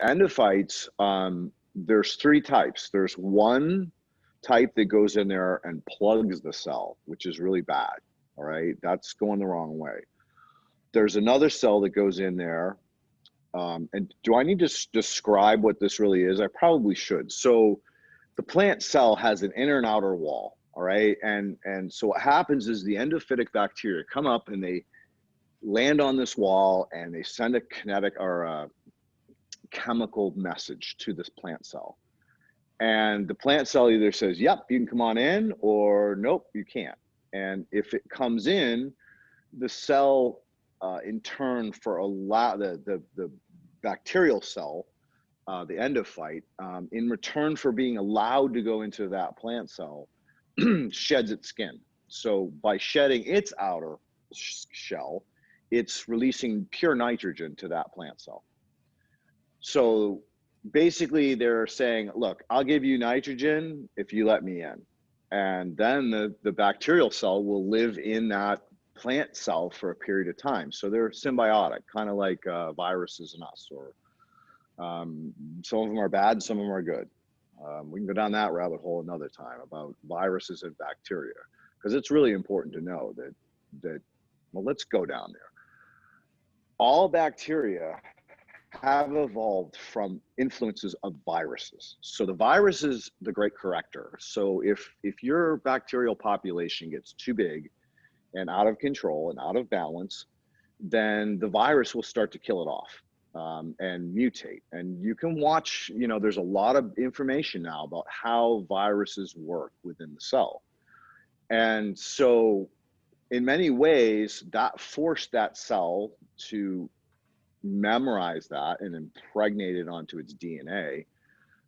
endophytes, there's three types. There's one type that goes in there and plugs the cell, which is really bad. All right, that's going the wrong way. There's another cell that goes in there. And do I need to describe what this really is? I probably should. So the plant cell has an inner and outer wall. All right. And so what happens is the endophytic bacteria come up and they land on this wall and they send a kinetic or a chemical message to this plant cell. And the plant cell either says, yep, you can come on in, or nope, you can't. And if it comes in, the cell in turn for the bacterial cell, the endophyte, in return for being allowed to go into that plant cell, sheds its skin. So by shedding its outer shell, it's releasing pure nitrogen to that plant cell. So basically they're saying, look, I'll give you nitrogen if you let me in. And then the bacterial cell will live in that plant cell for a period of time. So they're symbiotic, kind of like viruses in us, or some of them are bad, some of them are good. We can go down that rabbit hole another time about viruses and bacteria, because it's really important to know that, well, let's go down there. All bacteria have evolved from influences of viruses. So the virus is the great corrector. So if your bacterial population gets too big and out of control and out of balance, then the virus will start to kill it off and mutate. And you can watch, there's a lot of information now about how viruses work within the cell. And so in many ways, that forced that cell to memorize that and impregnate it onto its DNA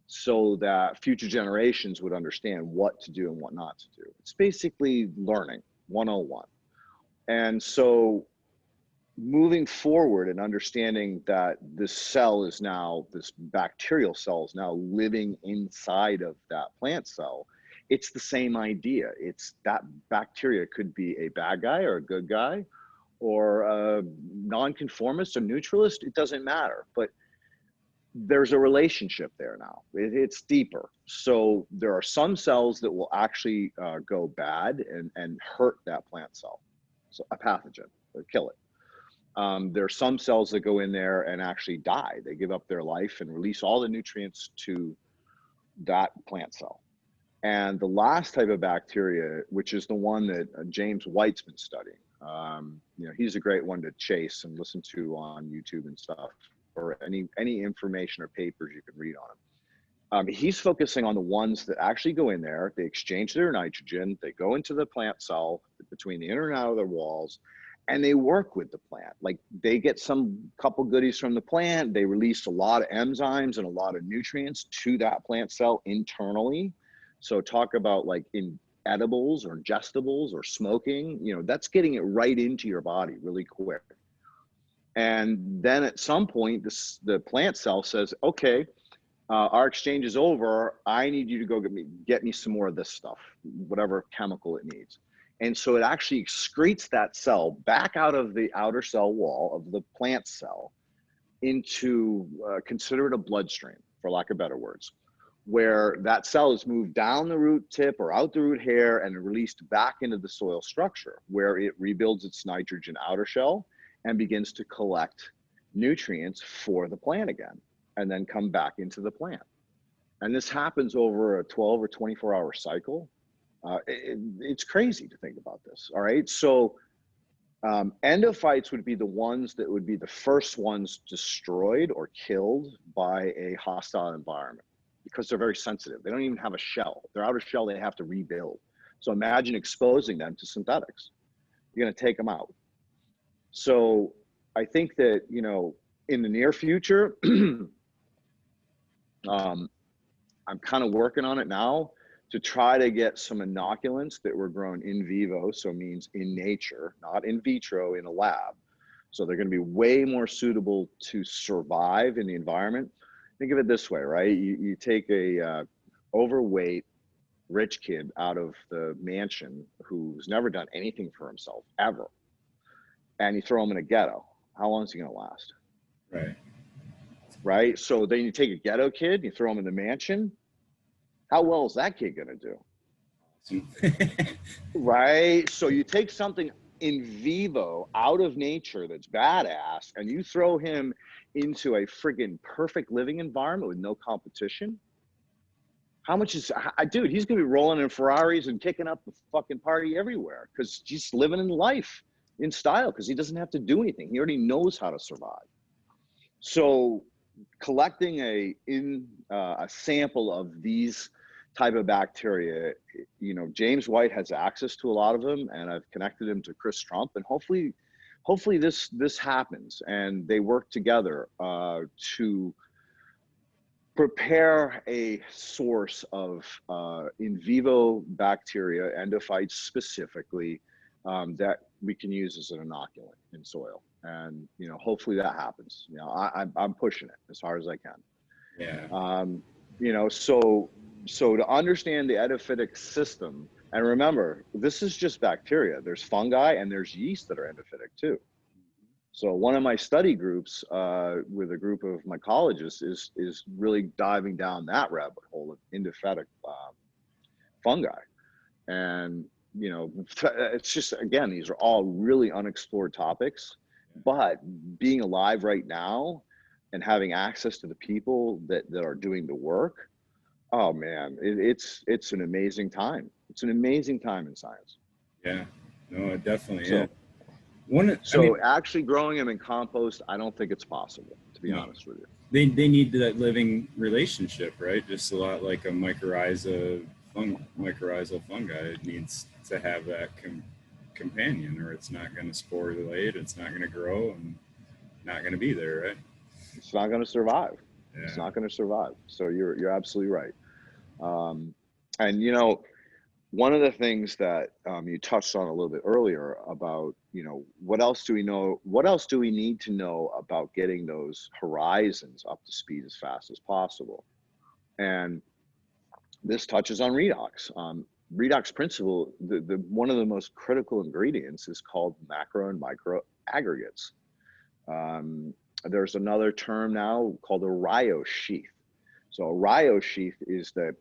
so that future generations would understand what to do and what not to do. It's basically learning 101. And so moving forward and understanding that this cell is now, this bacterial cell is now living inside of that plant cell, it's the same idea. It's that bacteria could be a bad guy or a good guy, or a nonconformist or neutralist, it doesn't matter. But there's a relationship there now. It's deeper. So there are some cells that will actually go bad and hurt that plant cell. So a pathogen, or kill it. There are some cells that go in there and actually die. They give up their life and release all the nutrients to that plant cell. And the last type of bacteria, which is the one that James White's been studying, he's a great one to chase and listen to on YouTube and stuff, or any information or papers you can read on him. He's focusing on the ones that actually go in there, they exchange their nitrogen, they go into the plant cell between the inner and outer walls, and they work with the plant. Like they get some couple goodies from the plant, they release a lot of enzymes and a lot of nutrients to that plant cell internally. So talk about like in edibles or ingestibles or smoking, that's getting it right into your body really quick. And then at some point, the plant cell says, okay, our exchange is over. I need you to go get me some more of this stuff, whatever chemical it needs. And so it actually excretes that cell back out of the outer cell wall of the plant cell into, consider it a bloodstream, for lack of better words, where that cell is moved down the root tip or out the root hair and released back into the soil structure, where it rebuilds its nitrogen outer shell and begins to collect nutrients for the plant again, and then come back into the plant. And this happens over a 12 or 24-hour cycle. It's crazy to think about this, all right? So endophytes would be the ones that would be the first ones destroyed or killed by a hostile environment, because they're very sensitive. They don't even have a shell. Their outer shell, they have to rebuild. So imagine exposing them to synthetics. You're going to take them out. So I think that, in the near future, I'm kind of working on it now to try to get some inoculants that were grown in vivo. So means in nature, not in vitro in a lab. So they're going to be way more suitable to survive in the environment. Think of it this way, right? You take a overweight rich kid out of the mansion who's never done anything for himself ever, and you throw him in a ghetto. How long is he going to last? Right. right? So then you take a ghetto kid, you throw him in the mansion. How well is that kid going to do? Awesome. Right? So you take something in vivo out of nature that's badass and you throw him into a friggin' perfect living environment with no competition. How much is, dude, he's going to be rolling in Ferraris and kicking up the fucking party everywhere because he's living in life in style because he doesn't have to do anything. He already knows how to survive. So collecting a sample of these type of bacteria, you know, James White has access to a lot of them, and I've connected him to Chris Trump, and hopefully this happens, and they work together to prepare a source of in vivo bacteria, endophytes specifically, that we can use as an inoculant in soil. And, you know, hopefully that happens. You know, I'm pushing it as hard as I can. Yeah. You know, so to understand the endophytic system, and remember, this is just bacteria. There's fungi and there's yeast that are endophytic too. So one of my study groups with a group of mycologists is really diving down that rabbit hole of endophytic fungi. And, you know, it's just, again, these are all really unexplored topics, but being alive right now and having access to the people that are doing the work, oh man, it's an amazing time. It's an amazing time in science. Yeah. No, it definitely is. So I mean, actually growing them in compost, I don't think it's possible, to be no, honest with you. they need that living relationship, right? Just a lot like a mycorrhizal fungi. It needs to have that companion, or it's not going to sporulate. It's not going to grow, and not going to be there, right? It's not going to survive. It's Yeah. not going to survive. So you're absolutely right. And you know, one of the things that you touched on a little bit earlier about, you know, what else do we know? What else do we need to know about getting those horizons up to speed as fast as possible? And this touches on redox. Redox principle, the one of the most critical ingredients is called macro and micro aggregates. Um, there's another term now called a rhyo sheath. So a rhyo sheath is that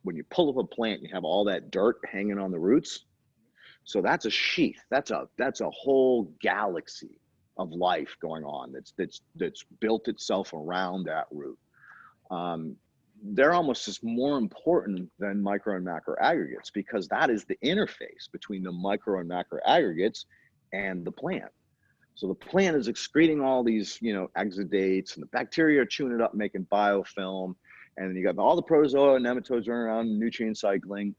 when you pull up a plant, you have all that dirt hanging on the roots. So that's a sheath. That's a whole galaxy of life going on that's built itself around that root. Um, they're almost just more important than micro and macro aggregates because that is the interface between the micro and macro aggregates and the plant. So the plant is excreting all these, you know, exudates, and the bacteria are chewing it up, making biofilm. And then you got all the protozoa and nematodes running around, nutrient cycling.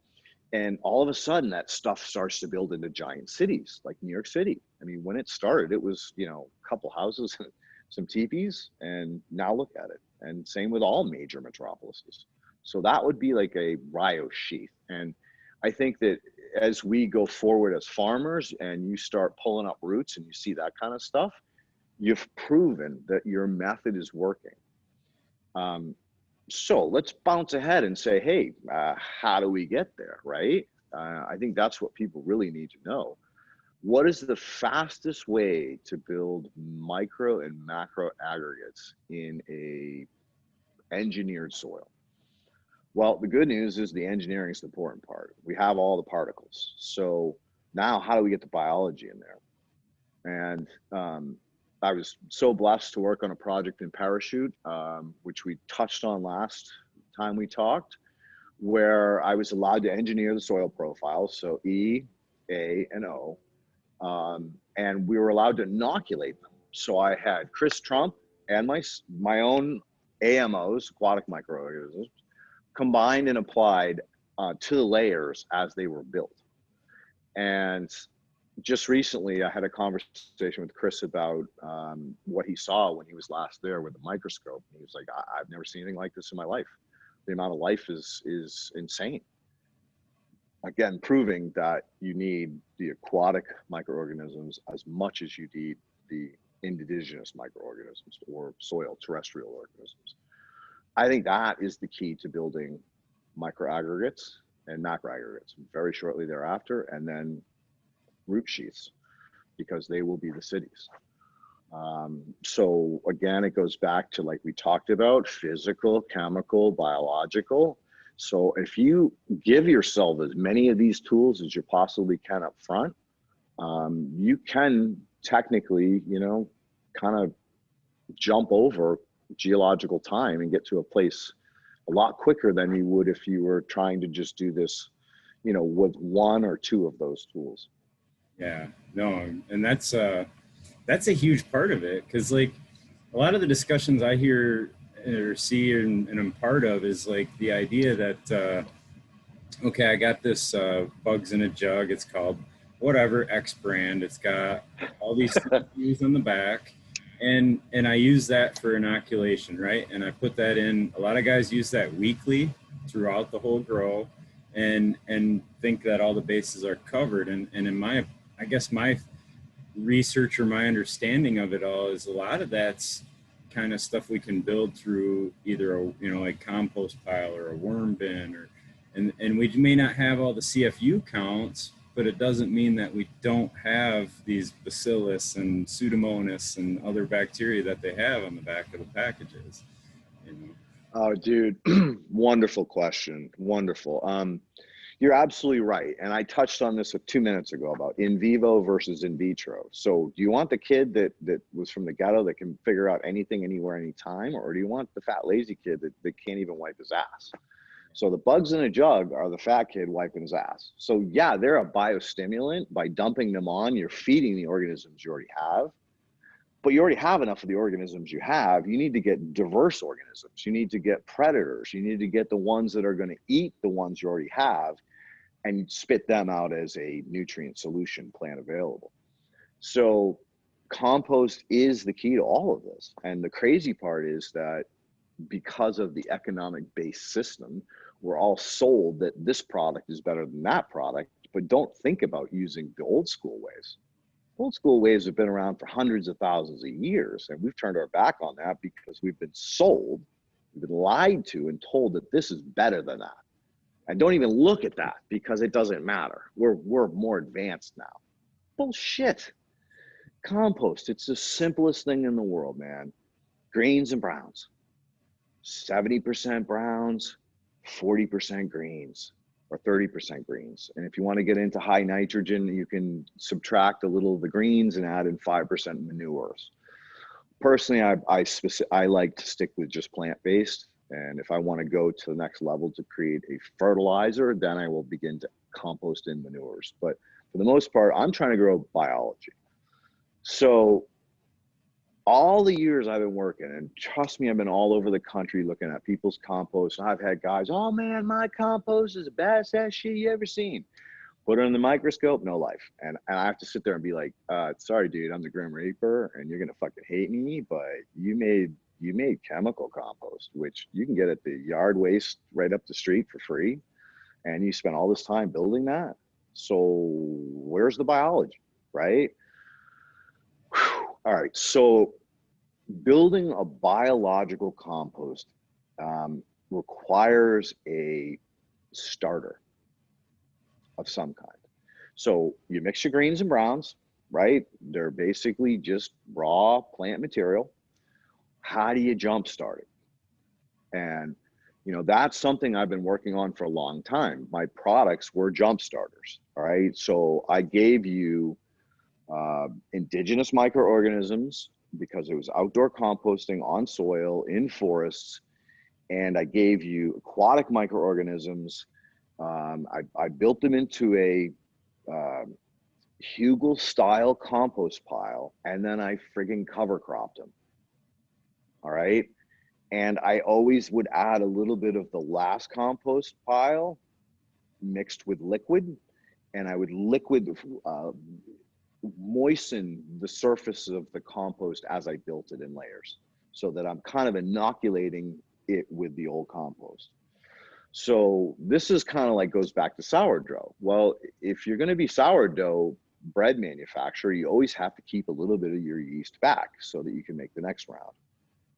And all of a sudden, that stuff starts to build into giant cities like New York City. I mean, when it started, it was, you know, a couple houses, some teepees, and now look at it. And same with all major metropolises. So that would be like a rhyo sheath. And I think that as we go forward as farmers and you start pulling up roots and you see that kind of stuff, you've proven that your method is working. Um, so let's bounce ahead and say, hey, how do we get there, right? I think that's what people really need to know. What is the fastest way to build micro and macro aggregates in a engineered soil? Well, the good news is the engineering is the important part. We have all the particles. So now how do we get the biology in there? And I was so blessed to work on a project in Parachute, which we touched on last time we talked, where I was allowed to engineer the soil profiles, so E, A, and O, and we were allowed to inoculate them. So I had Chris Trump and my own AMOs, aquatic microorganisms, combined and applied to the layers as they were built. And just recently, I had a conversation with Chris about what he saw when he was last there with the microscope. He was like, "I've never seen anything like this in my life. The amount of life is insane." Again, proving that you need the aquatic microorganisms as much as you need the indigenous microorganisms or soil terrestrial organisms. I think that is the key to building microaggregates and macroaggregates very shortly thereafter, and then root sheaths, because they will be the cities. So again, it goes back to, like we talked about, physical, chemical, biological. So if you give yourself as many of these tools as you possibly can up front, you can technically, kind of jump over geological time and get to a place a lot quicker than you would if you were trying to just do this, with one or two of those tools. Yeah, no, and that's a huge part of it, because like a lot of the discussions I hear or see and I'm part of is like the idea that okay, I got this bugs in a jug. It's called whatever X brand. It's got all these CFUs on the back, and I use that for inoculation, right? And I put that in. A lot of guys use that weekly throughout the whole grow, and think that all the bases are covered. And in my, I guess my research or my understanding of it all is a lot of that's kind of stuff we can build through either a like compost pile or a worm bin, or and we may not have all the CFU counts, but it doesn't mean that we don't have these bacillus and pseudomonas and other bacteria that they have on the back of the packages, you know. Oh, dude, wonderful question. Wonderful. You're absolutely right. And I touched on this 2 minutes ago about in vivo versus in vitro. So do you want the kid that was from the ghetto that can figure out anything, anywhere, anytime? Or do you want the fat, lazy kid that can't even wipe his ass? So the bugs in a jug are the fat kid wiping his ass. So yeah, they're a biostimulant. By dumping them on, you're feeding the organisms you already have. But you already have enough of the organisms you have. You need to get diverse organisms. You need to get predators. You need to get the ones that are going to eat the ones you already have and spit them out as a nutrient solution plant available. So compost is the key to all of this. And the crazy part is that because of the economic based system, we're all sold that this product is better than that product, but don't think about using the old school ways. Old school ways have been around for hundreds of thousands of years, and we've turned our back on that because we've been sold, we've been lied to and told that this is better than that. And don't even look at that because it doesn't matter. We're more advanced now. Bullshit. Compost, it's the simplest thing in the world, man. Greens and browns. 70% browns, 40% greens, or 30% greens. And if you want to get into high nitrogen, you can subtract a little of the greens and add in 5% manures. Personally, I like to stick with just plant-based. And if I want to go to the next level to create a fertilizer, then I will begin to compost in manures. But for the most part, I'm trying to grow biology. So all the years I've been working, and trust me, I've been all over the country looking at people's compost. And I've had guys, oh man, my compost is the best ass shit you ever seen. Put it in the microscope, no life. And I have to sit there and be like, sorry, dude, I'm the Grim Reaper, and you're gonna fucking hate me, but you made chemical compost, which you can get at the yard waste right up the street for free. And you spent all this time building that. So where's the biology, right? Whew. All right, so building a biological compost requires a starter of some kind. So you mix your greens and browns, right? They're basically just raw plant material. How do you jumpstart it? And that's something I've been working on for a long time. My products were jump starters. All right. So I gave you indigenous microorganisms because it was outdoor composting on soil in forests. And I gave you aquatic microorganisms. I built them into a Hugel style compost pile, and then I friggin' cover cropped them. All right. And I always would add a little bit of the last compost pile mixed with liquid, and I would moisten the surface of the compost as I built it in layers, so that I'm kind of inoculating it with the old compost. So this is kind of like goes back to sourdough. Well, if you're going to be sourdough bread manufacturer, you always have to keep a little bit of your yeast back so that you can make the next round.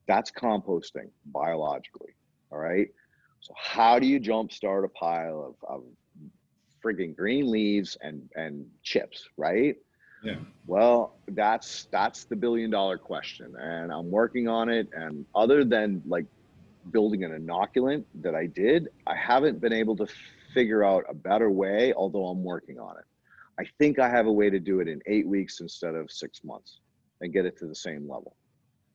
That's composting biologically. All right. So how do you jumpstart a pile of frigging green leaves and chips, right? Yeah. Well, that's the $1 billion question, and I'm working on it. And other than like building an inoculant that I did, I haven't been able to figure out a better way, although I'm working on it. I think I have a way to do it in 8 weeks instead of 6 months and get it to the same level,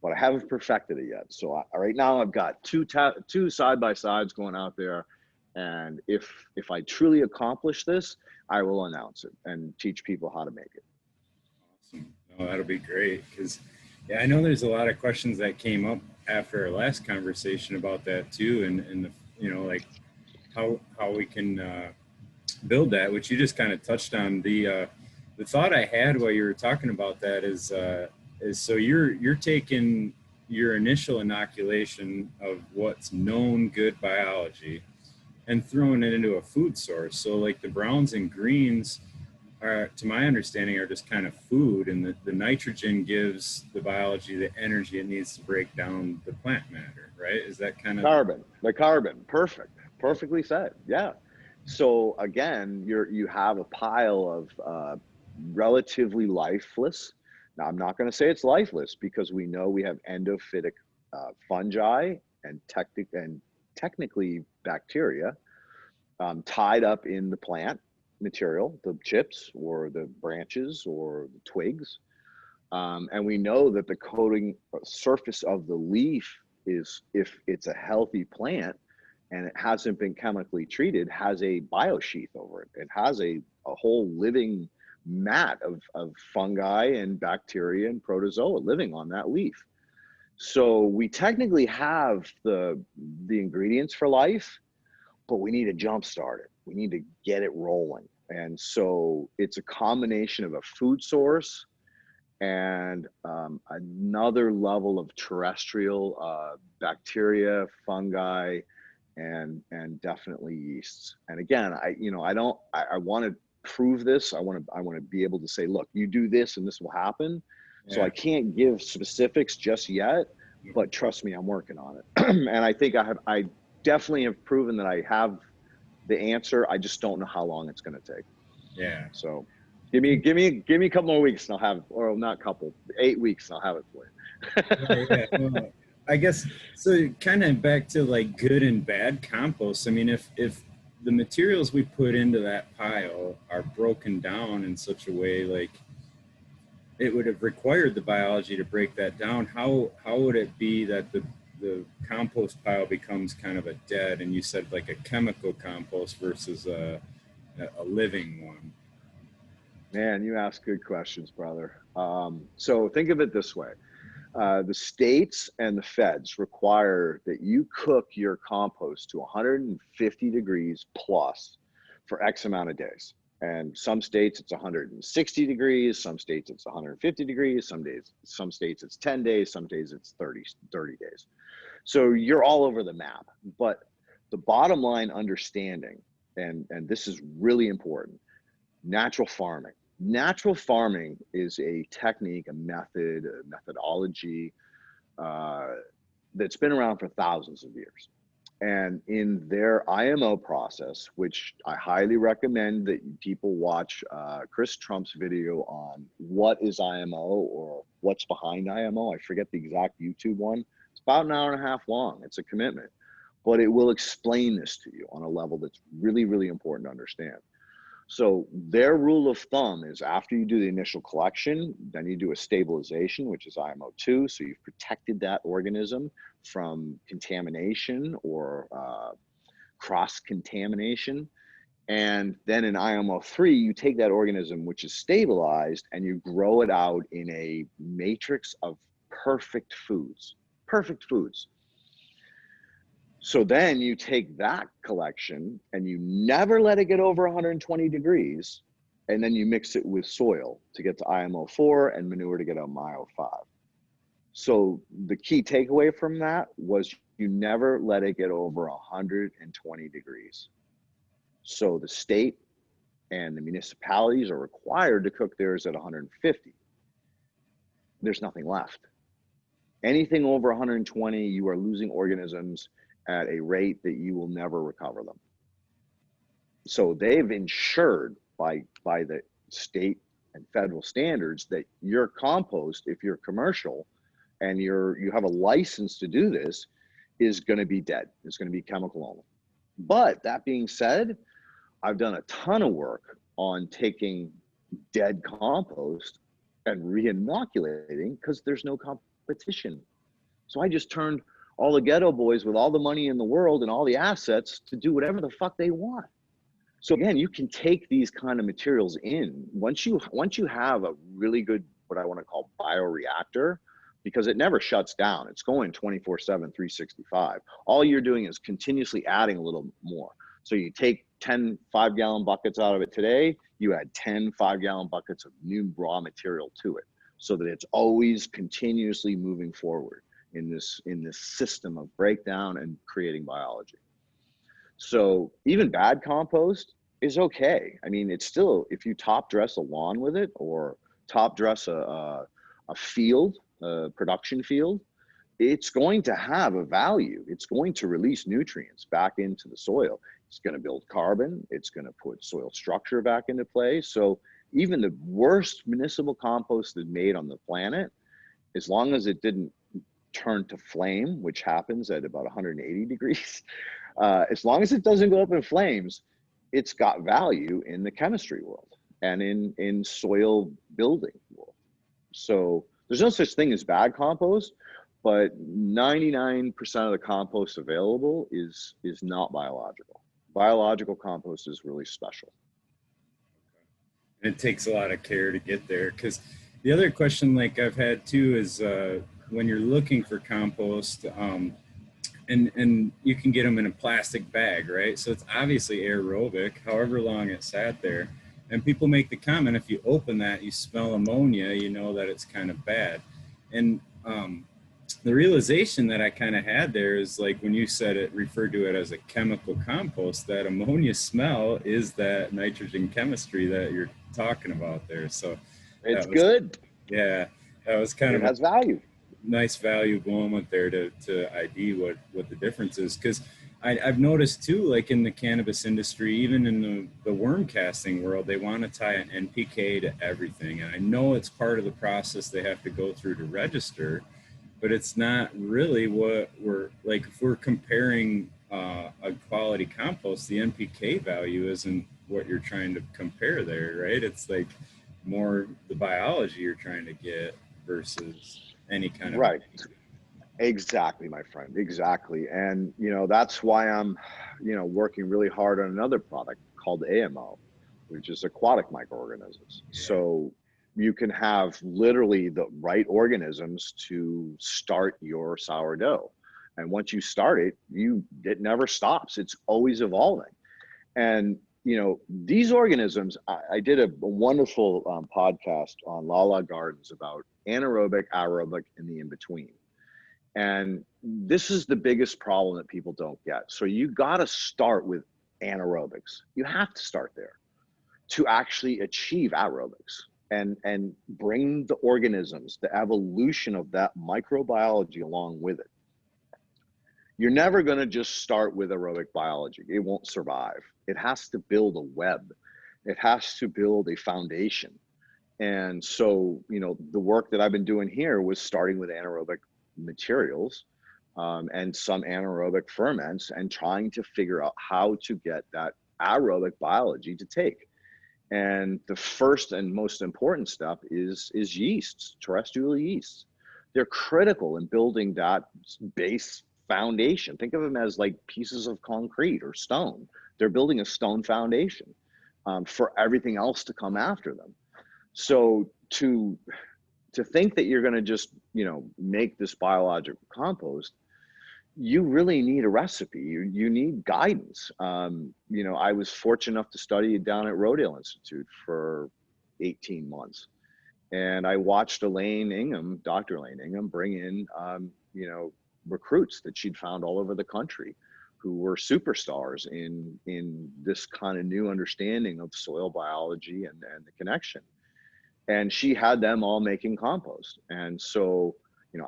but I haven't perfected it yet. So right now I've got two side by sides going out there, and if I truly accomplish this, I will announce it and teach people how to make it. Awesome. No, that'll be great because, yeah, I know there's a lot of questions that came up after our last conversation about that too, and the, like how we can build that, which you just kind of touched on. The thought I had while you were talking about that is so you're taking your initial inoculation of what's known good biology and throwing it into a food source. So like the browns and greens are, to my understanding, are just kind of food, and the nitrogen gives the biology the energy it needs to break down the plant matter, right? Is that kind of The carbon, perfectly said. Yeah. So again, you have a pile of relatively lifeless. Now, I'm not going to say it's lifeless because we know we have endophytic fungi and technically bacteria tied up in the plant material, the chips or the branches or the twigs. And we know that the coating surface of the leaf is, if it's a healthy plant and it hasn't been chemically treated, has a biosheath over it. It has a whole living mat of fungi and bacteria and protozoa living on that leaf. So we technically have the ingredients for life, but we need to jumpstart it. We need to get it rolling. And so it's a combination of a food source and another level of terrestrial bacteria, fungi, and definitely yeasts. And again, I want to prove this. I want to be able to say, look, you do this and this will happen. Yeah. So I can't give specifics just yet, but trust me, I'm working on it. And I think I definitely have proven that I have the answer. I just don't know how long it's going to take. Yeah. So give me a couple more weeks and I'll have, or not couple, 8 weeks and I'll have it for you. Right, yeah. Well, I guess so. Kind of back to like good and bad compost. I mean, if the materials we put into that pile are broken down in such a way, like it would have required the biology to break that down, how would it be that the compost pile becomes kind of a dead, and you said like a chemical compost versus a living one? Man, you ask good questions, brother. So think of it this way. The states and the feds require that you cook your compost to 150 degrees plus for X amount of days. And some states it's 160 degrees, some states it's 150 degrees, some states it's 10 days, some days it's 30 days. So you're all over the map. But the bottom line understanding, and this is really important, natural farming. Natural farming is a technique, a method, a methodology that's been around for thousands of years. And in their IMO process, which I highly recommend that people watch Chris Trump's video on what is IMO or what's behind IMO. I forget the exact YouTube one. It's about an hour and a half long. It's a commitment, but it will explain this to you on a level that's really, really important to understand. So their rule of thumb is after you do the initial collection, then you do a stabilization, which is IMO2. So you've protected that organism from contamination or cross-contamination. And then in IMO3, you take that organism, which is stabilized, and you grow it out in a matrix of perfect foods. Perfect foods. So then you take that collection and you never let it get over 120 degrees, and then you mix it with soil to get to IMO4 and manure to get to IMO5. So the key takeaway from that was you never let it get over 120 degrees. So the state and the municipalities are required to cook theirs at 150. There's nothing left. Anything over 120, you are losing organisms at a rate that you will never recover them. So they've ensured by the state and federal standards that your compost, if you're commercial and you have a license to do this, is going to be dead. It's going to be chemical only. But that being said, I've done a ton of work on taking dead compost and re-inoculating because there's no competition. So I just turned all the ghetto boys with all the money in the world and all the assets to do whatever the fuck they want. So again, you can take these kind of materials in once you have a really good, what I want to call bioreactor, because it never shuts down. It's going 24/7, 365. All you're doing is continuously adding a little more. So you take 10 5-gallon buckets out of it today, you add 10 5-gallon buckets of new raw material to it, so that it's always continuously moving forward in this system of breakdown and creating biology. So even bad compost is okay. I mean, it's still, if you top dress a lawn with it, or top dress a field, a production field, it's going to have a value. It's going to release nutrients back into the soil. It's going to build carbon. It's going to put soil structure back into play. So even the worst municipal compost that's made on the planet, as long as it didn't turn to flame, which happens at about 180 degrees, as long as it doesn't go up in flames, it's got value in the chemistry world and in soil building world. So there's no such thing as bad compost, but 99% of the compost available is not biological. Biological compost is really special. And it takes a lot of care to get there. Because the other question, like I've had too, is when you're looking for compost, and you can get them in a plastic bag, right? So it's obviously aerobic, however long it sat there. And people make the comment, if you open that, you smell ammonia, you know that it's kind of bad. And the realization that I kind of had there is, like when you said it, referred to it as a chemical compost, that ammonia smell is that nitrogen chemistry that you're talking about there. So it's good. Yeah, that was kind of has value. Nice value moment there to ID what the difference is. Because I've noticed too, like in the cannabis industry, even in the worm casting world, they want to tie an NPK to everything. And I know it's part of the process they have to go through to register, but it's not really what we're like. If we're comparing a quality compost, the NPK value isn't what you're trying to compare there, right? It's like more the biology you're trying to get versus any kind of right. Exactly, my friend. Exactly. And that's why I'm working really hard on another product called AMO, which is aquatic microorganisms. Yeah. So you can have literally the right organisms to start your sourdough. And once you start it, it never stops. It's always evolving. And these organisms, I did a wonderful podcast on Lala Gardens about anaerobic, aerobic, and the in-between. And this is the biggest problem that people don't get. So you got to start with anaerobics. You have to start there to actually achieve aerobics and bring the organisms, the evolution of that microbiology along with it. You're never going to just start with aerobic biology. It won't survive. It has to build a web. It has to build a foundation. And so, the work that I've been doing here was starting with anaerobic materials and some anaerobic ferments, and trying to figure out how to get that aerobic biology to take. And the first and most important step is yeasts, terrestrial yeasts. They're critical in building that base foundation. Think of them as like pieces of concrete or stone. They're building a stone foundation for everything else to come after them. So to think that you're going to just make this biological compost, you really need a recipe. You need guidance. I was fortunate enough to study down at Rodale Institute for 18 months, and I watched Dr. Elaine Ingham, bring in recruits that she'd found all over the country, who were superstars in this kind of new understanding of soil biology and the connection. And she had them all making compost. And so,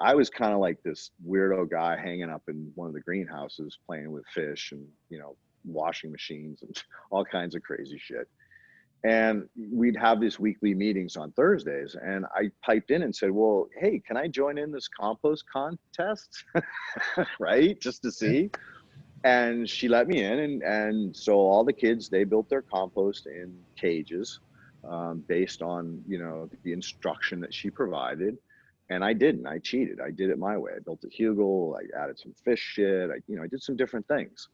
I was kind of like this weirdo guy hanging up in one of the greenhouses, playing with fish and, washing machines and all kinds of crazy shit. And we'd have these weekly meetings on Thursdays. And I piped in and said, well, hey, can I join in this compost contest? Right? Just to see. And she let me in. And so all the kids, they built their compost in cages, based on, you know, the instruction that she provided. And I didn't. I cheated. I did it my way. I built a hugel. I added some fish shit. I did some different things.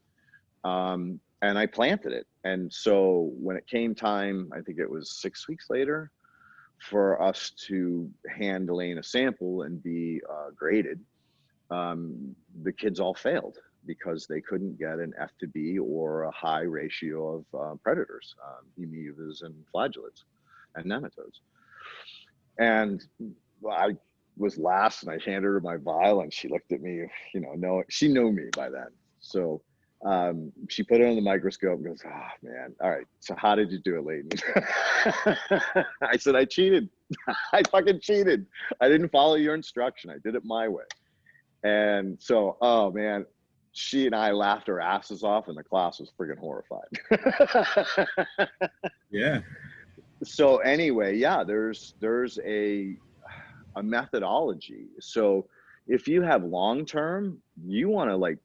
And I planted it. And so when it came time, I think it was 6 weeks later, for us to hand Elaine a sample and be graded, the kids all failed because they couldn't get an F to B or a high ratio of predators, amoebas and flagellates and nematodes. And I was last, and I handed her my vial, and she looked at me, no, she knew me by then. So she put it on the microscope and goes, oh man, all right, so how did you do it, Leighton? I said, I cheated. I fucking cheated. I didn't follow your instruction. I did it my way. And so, oh man, she and I laughed our asses off, and the class was friggin' horrified. Yeah. So anyway, yeah, there's a methodology. So if you have long term, you want to like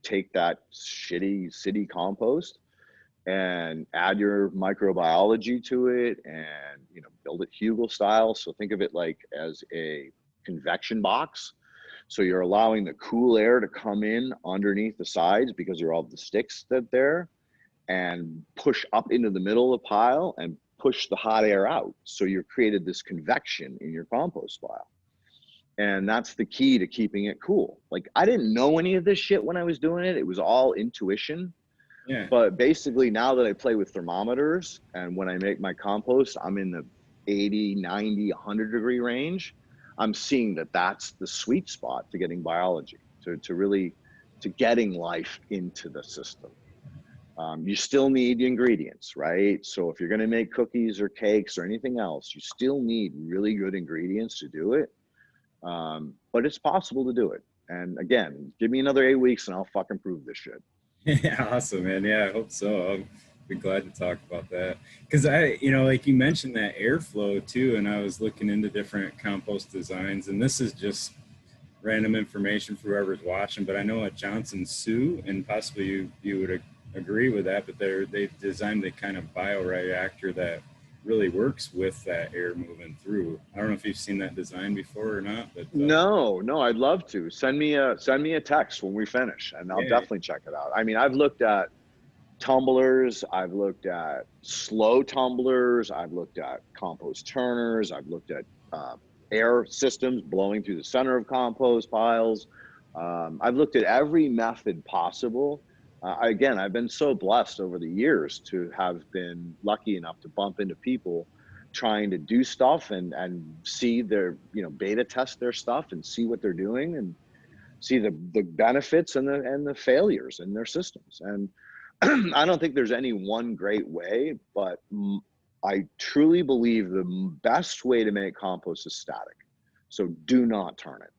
take that shitty city compost and add your microbiology to it, and build it hugel style. So think of it like as a convection box. So you're allowing the cool air to come in underneath the sides because you're all the sticks that there, and push up into the middle of the pile and push the hot air out. So you've created this convection in your compost pile. And that's the key to keeping it cool. Like, I didn't know any of this shit when I was doing it. It was all intuition. Yeah. But basically, now that I play with thermometers, and when I make my compost, I'm in the 80, 90, 100 degree range. I'm seeing that that's the sweet spot to getting biology, to really, to getting life into the system. You still need the ingredients, right? So if you're going to make cookies or cakes or anything else, you still need really good ingredients to do it. But it's possible to do it. And again, give me another 8 weeks and I'll fucking prove this shit. Yeah, awesome, man. Yeah, I hope so. I'll be glad to talk about that. Because like you mentioned that airflow too, and I was looking into different compost designs, and this is just random information for whoever's watching, but I know at Johnson Sioux, and possibly you would agree with that, but they've designed a kind of bioreactor that really works with that air moving through. I don't know if you've seen that design before or not, but no, I'd love to. Send me a text when we finish, and I'll definitely check it out. I mean, I've looked at tumblers, I've looked at slow tumblers, I've looked at compost turners, I've looked at air systems blowing through the center of compost piles. I've looked at every method possible. Again, I've been so blessed over the years to have been lucky enough to bump into people trying to do stuff and see their, beta test their stuff and see what they're doing and see the benefits and the failures in their systems. And I don't think there's any one great way, but I truly believe the best way to make compost is static. So do not turn it.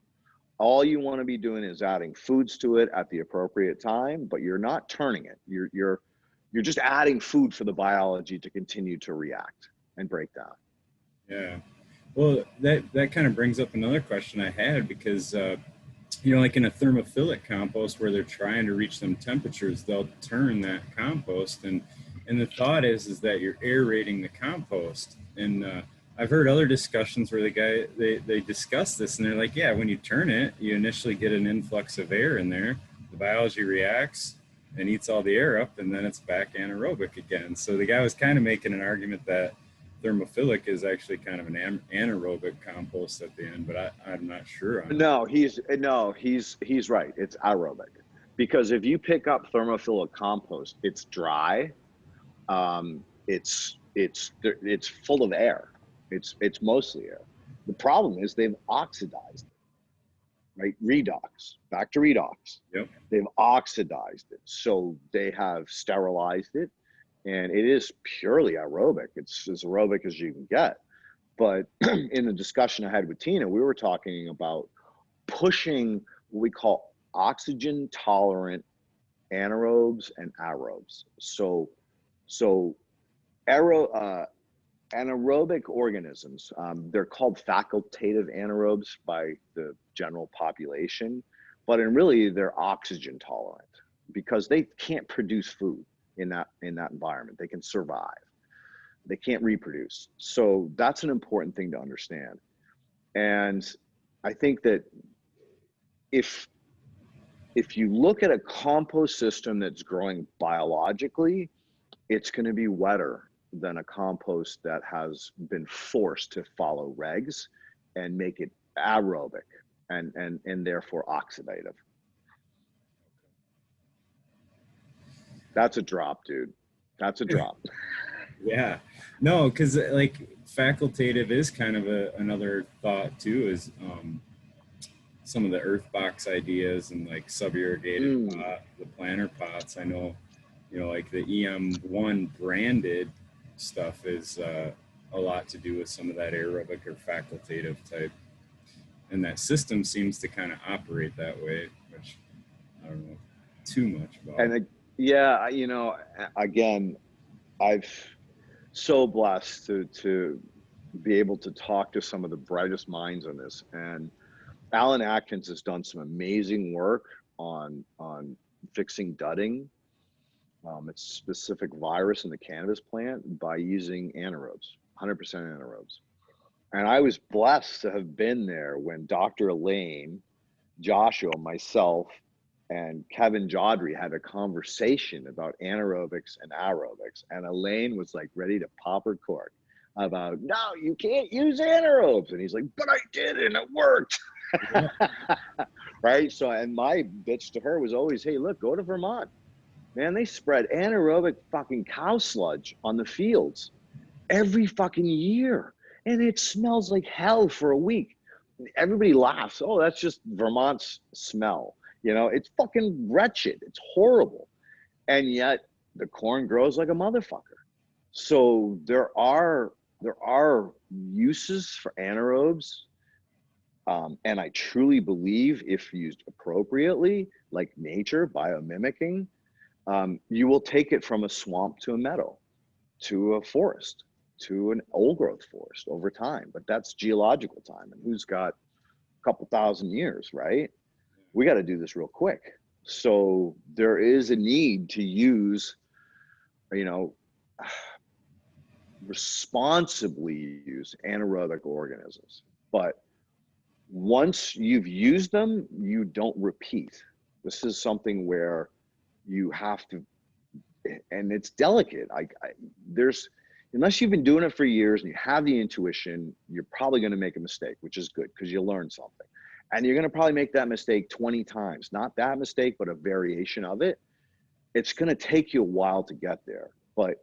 All you want to be doing is adding foods to it at the appropriate time, but you're not turning it. You're just adding food for the biology to continue to react and break down. Yeah. Well, that kind of brings up another question I had, because like in a thermophilic compost where they're trying to reach them temperatures, they'll turn that compost, and the thought is that you're aerating the compost. And I've heard other discussions where they discuss this, and they're like, yeah, when you turn it, you initially get an influx of air in there. The biology reacts and eats all the air up, and then it's back anaerobic again. So the guy was kind of making an argument that thermophilic is actually kind of an anaerobic compost at the end, but I'm not sure on No, he's right. It's aerobic, because if you pick up thermophilic compost, it's dry. It's full of air. It's mostly air. The problem is they've oxidized it, right? Redox, back to redox. Yep. They've oxidized it. So they have sterilized it, and it is purely aerobic. It's as aerobic as you can get. But in the discussion I had with Tina, we were talking about pushing what we call oxygen tolerant anaerobes and aerobes. So anaerobic organisms. They're called facultative anaerobes by the general population, but in really they're oxygen tolerant because they can't produce food in that environment. They can survive. They can't reproduce. So that's an important thing to understand. And I think that if you look at a compost system that's growing biologically, it's going to be wetter than a compost that has been forced to follow regs and make it aerobic and therefore oxidative. That's a drop, dude. That's a drop. Yeah, no, because like facultative is kind of another thought too, is some of the earth box ideas and like sub-irrigated pot, the planter pots. I know, you know, like the EM1 branded stuff is a lot to do with some of that aerobic or facultative type. And that system seems to kind of operate that way, which I don't know too much about. And yeah, you know, again, I've so blessed to be able to talk to some of the brightest minds on this. And Alan Atkins has done some amazing work on fixing dudding. It's a specific virus in the cannabis plant by using anaerobes, 100% anaerobes. And I was blessed to have been there when Dr. Leighton, Joshua, myself, and Kevin Jodry had a conversation about anaerobics and aerobics. And Elaine was like ready to pop her cork about, no, you can't use anaerobes. And he's like, but I did, and it worked. Yeah. Right? So, and my bitch to her was always, hey, look, go to Vermont. Man, they spread anaerobic fucking cow sludge on the fields every fucking year. And it smells like hell for a week. Everybody laughs. Oh, that's just Vermont's smell. You know, it's fucking wretched. It's horrible. And yet the corn grows like a motherfucker. So there are uses for anaerobes. And I truly believe if used appropriately, like nature, biomimicking, you will take it from a swamp to a meadow, to a forest, to an old growth forest over time. But that's geological time. And who's got a couple thousand years, right? We got to do this real quick. So there is a need to use, you know, responsibly use anaerobic organisms. But once you've used them, you don't repeat. This is something where you have to, and it's delicate. There's, unless you've been doing it for years and you have the intuition, you're probably going to make a mistake, which is good because you learn something. And you're going to probably make that mistake 20 times. Not that mistake, but a variation of it. It's going to take you a while to get there. But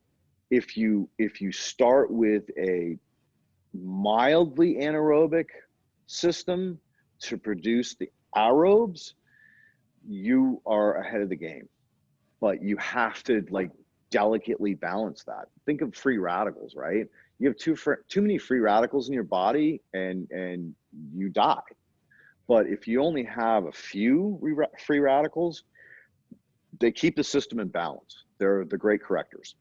if you start with a mildly anaerobic system to produce the aerobes, you are ahead of the game. But you have to like delicately balance that. Think of free radicals, right? You have too many free radicals in your body and you die. But if you only have a few free radicals, they keep the system in balance. They're the great correctors.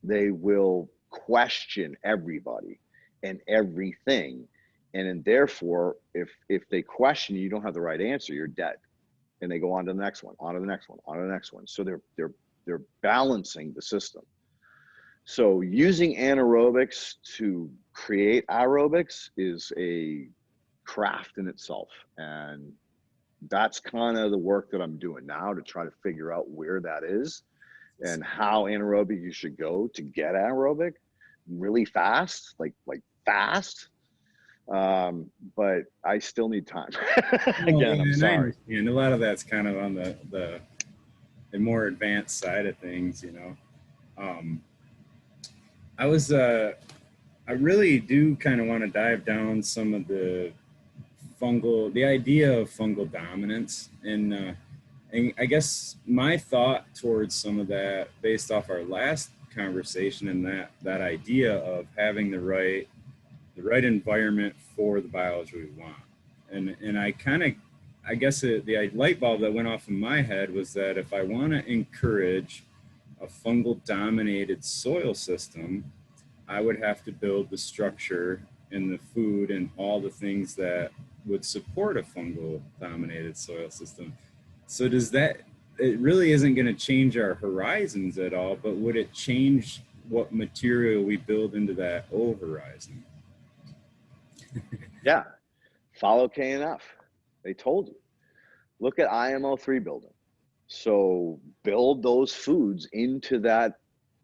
They will question everybody and everything. And therefore, if they question you don't have the right answer, you're dead. And they go on to the next one, on to the next one, on to the next one. So they're balancing the system. So using anaerobics to create aerobics is a craft in itself. And that's kind of the work that I'm doing now to try to figure out where that is and how anaerobic you should go to get anaerobic really fast, like fast. But I still need time. Again, I'm sorry. And a lot of that's kind of on the more advanced side of things, you know. I really do kind of want to dive down some of the idea of fungal dominance. And I guess my thought towards some of that based off our last conversation and that idea of having the right environment for the biology we want. And I guess the light bulb that went off in my head was that if I want to encourage a fungal dominated soil system, I would have to build the structure and the food and all the things that would support a fungal dominated soil system. So does that, it really isn't going to change our horizons at all, but would it change what material we build into that O horizon? Yeah. Follow KNF. They told you. Look at IMO3 building. So build those foods into that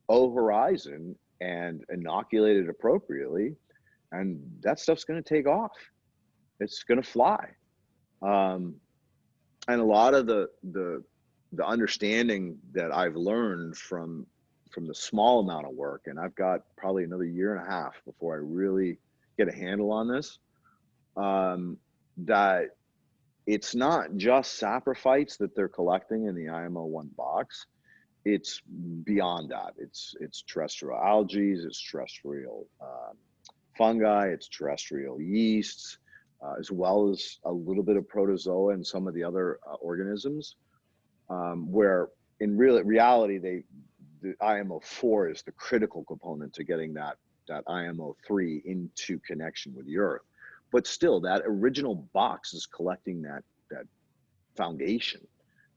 O horizon and inoculate it appropriately, and that stuff's going to take off. It's going to fly. And a lot of the understanding that I've learned from the small amount of work, and I've got probably another year and a half before I really get a handle on this, that it's not just saprophytes that they're collecting in the IMO1 box. It's beyond that. It's terrestrial algae, it's terrestrial fungi, it's terrestrial yeasts, as well as a little bit of protozoa and some of the other organisms, where in reality, the IMO4 is the critical component to getting that IMO3 into connection with the earth. But still, that original box is collecting that foundation,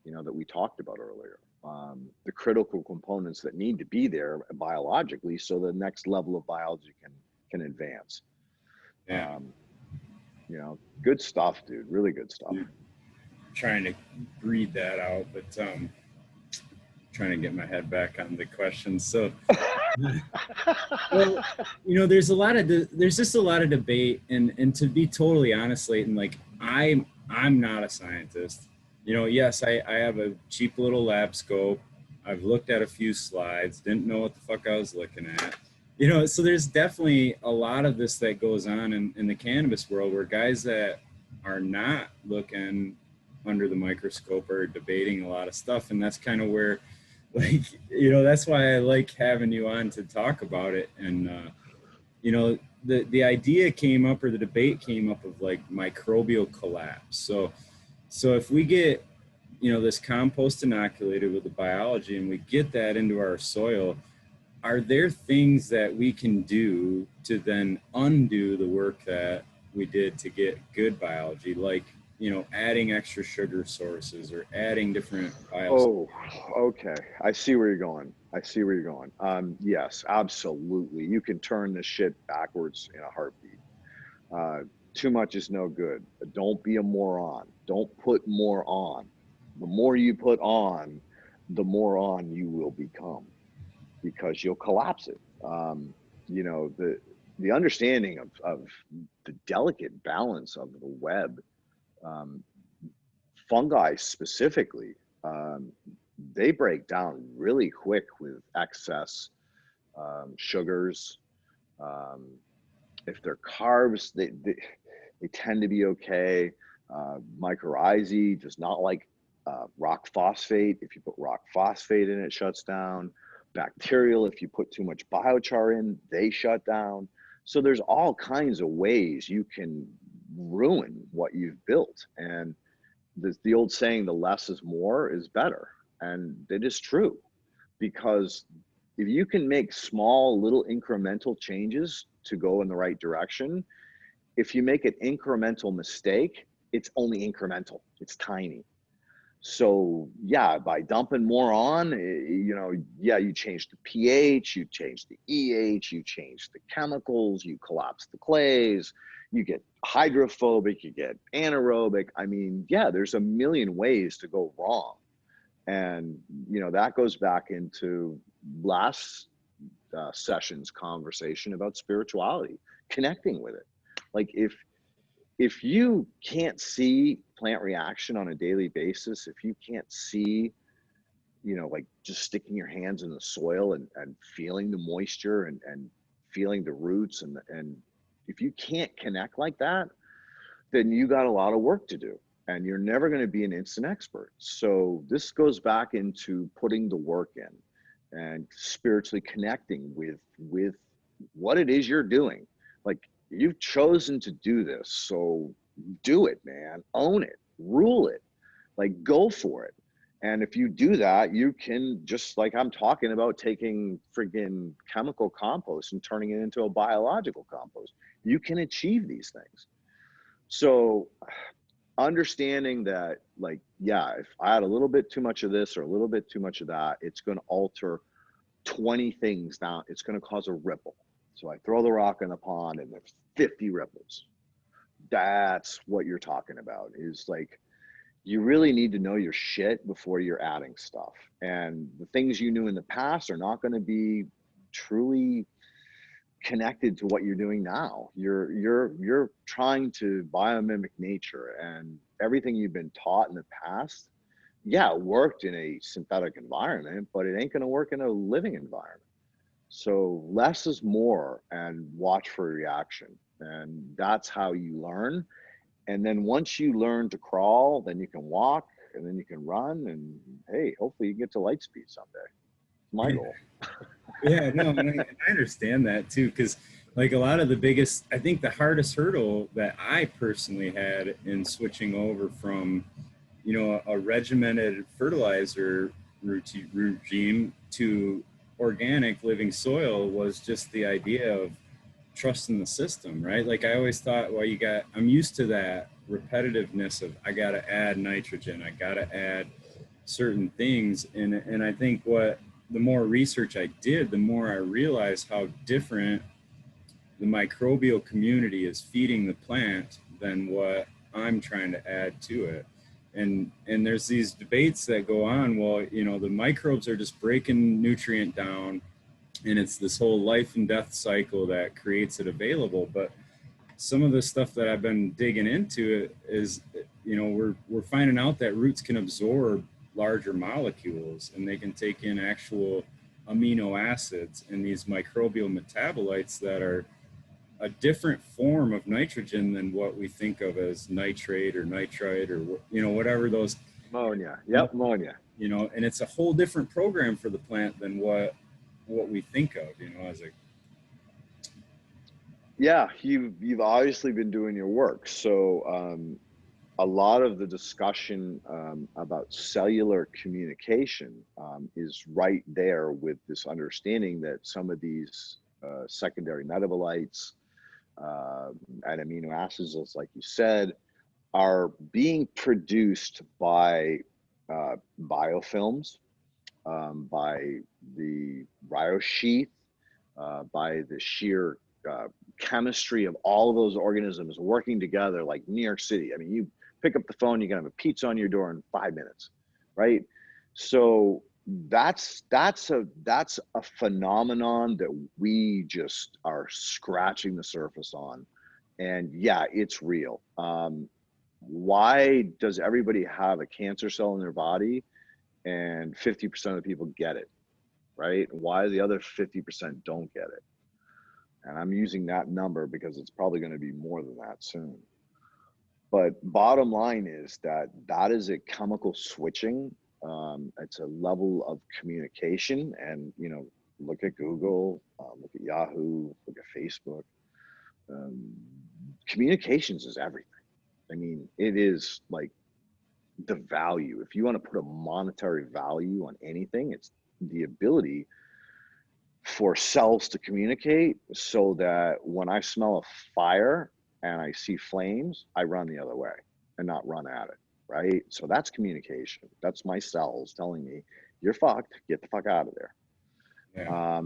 that we talked about earlier. The critical components that need to be there biologically, so the next level of biology can advance. Yeah. Good stuff, dude. Really good stuff. Trying to read that out, but trying to get my head back on the questions. So, well, there's just a lot of debate, and to be totally honest, Leighton, like I'm not a scientist. Yes, I have a cheap little lab scope. I've looked at a few slides, didn't know what the fuck I was looking at. So there's definitely a lot of this that goes on in the cannabis world, where guys that are not looking under the microscope are debating a lot of stuff. And that's kind of where, that's why I like having you on to talk about it. And, the idea came up, or the debate came up, of like microbial collapse. So if we get, this compost inoculated with the biology, and we get that into our soil, are there things that we can do to then undo the work that we did to get good biology, like, adding extra sugar sources or adding different Oh, okay. I see where you're going. Yes, absolutely. You can turn this shit backwards in a heartbeat. Too much is no good. Don't be a moron. Don't put more on. The more you put on, the more on you will become, because you'll collapse it. The understanding of the delicate balance of the web, fungi specifically, they break down really quick with excess sugars. If they're carbs, they tend to be okay. Mycorrhizae does not like rock phosphate. If you put rock phosphate in, it shuts down. Bacterial, if you put too much biochar in, they shut down. So there's all kinds of ways you can ruin what you've built. And the old saying, the less is more, is better. And it is true, because if you can make small little incremental changes to go in the right direction, if you make an incremental mistake, it's only incremental, it's tiny. So yeah, by dumping more on, you change the pH, you change the EH, you change the chemicals, you collapse the clays, you get hydrophobic, you get anaerobic. I mean, yeah, there's a million ways to go wrong. And, that goes back into last session's conversation about spirituality, connecting with it. Like if you can't see plant reaction on a daily basis, if you can't see, like just sticking your hands in the soil and feeling the moisture and feeling the roots, and if you can't connect like that, then you got a lot of work to do, and you're never going to be an instant expert. So this goes back into putting the work in and spiritually connecting with what it is you're doing. Like, you've chosen to do this, so do it, man. Own it, rule it, like go for it. And if you do that, you can, just like I'm talking about, taking friggin' chemical compost and turning it into a biological compost. You can achieve these things. So understanding that, like, yeah, if I had a little bit too much of this or a little bit too much of that, it's going to alter 20 things down. It's going to cause a ripple. So I throw the rock in the pond and there's 50 ripples. That's what you're talking about, is like, you really need to know your shit before you're adding stuff. And the things you knew in the past are not going to be truly connected to what you're doing now. You're trying to biomimic nature, and everything you've been taught in the past, yeah, it worked in a synthetic environment, but it ain't going to work in a living environment. So less is more, and watch for reaction. And that's how you learn. And then once you learn to crawl, then you can walk, and then you can run, and hey, hopefully you get to light speed someday. It's my goal. Yeah, no, and I understand that too, because like a lot of the biggest, I think the hardest hurdle that I personally had in switching over from, a regimented fertilizer regime to organic living soil was just the idea of trusting the system, right? Like I always thought, well, I'm used to that repetitiveness of I got to add nitrogen, I got to add certain things, and I think the more research I did, the more I realized how different the microbial community is feeding the plant than what I'm trying to add to it. And there's these debates that go on, well, the microbes are just breaking nutrient down, and it's this whole life and death cycle that creates it available. But some of the stuff that I've been digging into is, we're finding out that roots can absorb larger molecules, and they can take in actual amino acids and these microbial metabolites that are a different form of nitrogen than what we think of as nitrate or nitrite or whatever those Ammonia. Yep, ammonia. And it's a whole different program for the plant than what we think of, as a. Yeah, you've obviously been doing your work. So a lot of the discussion about cellular communication is right there, with this understanding that some of these secondary metabolites and amino acids, as like you said, are being produced by biofilms, by the rhyosheath, by the sheer chemistry of all of those organisms working together, like New York City. I mean, you pick up the phone, you can have a pizza on your door in 5 minutes, right? So that's a phenomenon that we just are scratching the surface on. And yeah, it's real. Why does everybody have a cancer cell in their body and 50% of the people get it, right? Why the other 50% don't get it? And I'm using that number because it's probably going to be more than that soon. But bottom line is that is a chemical switching. It's a level of communication. And, look at Google, look at Yahoo, look at Facebook. Communications is everything. I mean, it is like the value. If you want to put a monetary value on anything, it's the ability for cells to communicate, so that when I smell a fire and I see flames, I run the other way and not run at it, right? So that's communication. That's my cells telling me, you're fucked, get the fuck out of there. Yeah.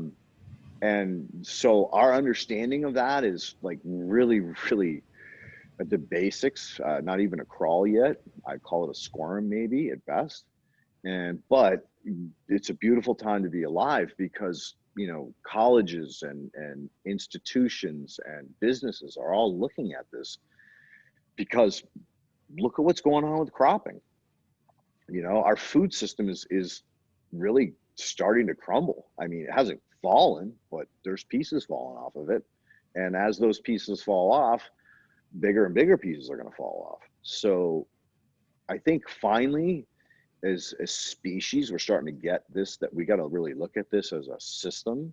And so our understanding of that is like really, really at the basics, not even a crawl yet. I'd call it a squirm maybe at best. But it's a beautiful time to be alive, because colleges and institutions and businesses are all looking at this, because look at what's going on with cropping. Our food system is really starting to crumble. I mean, it hasn't fallen, but there's pieces falling off of it. And as those pieces fall off, bigger and bigger pieces are going to fall off. So I think finally, as a species, we're starting to get this, that we got to really look at this as a system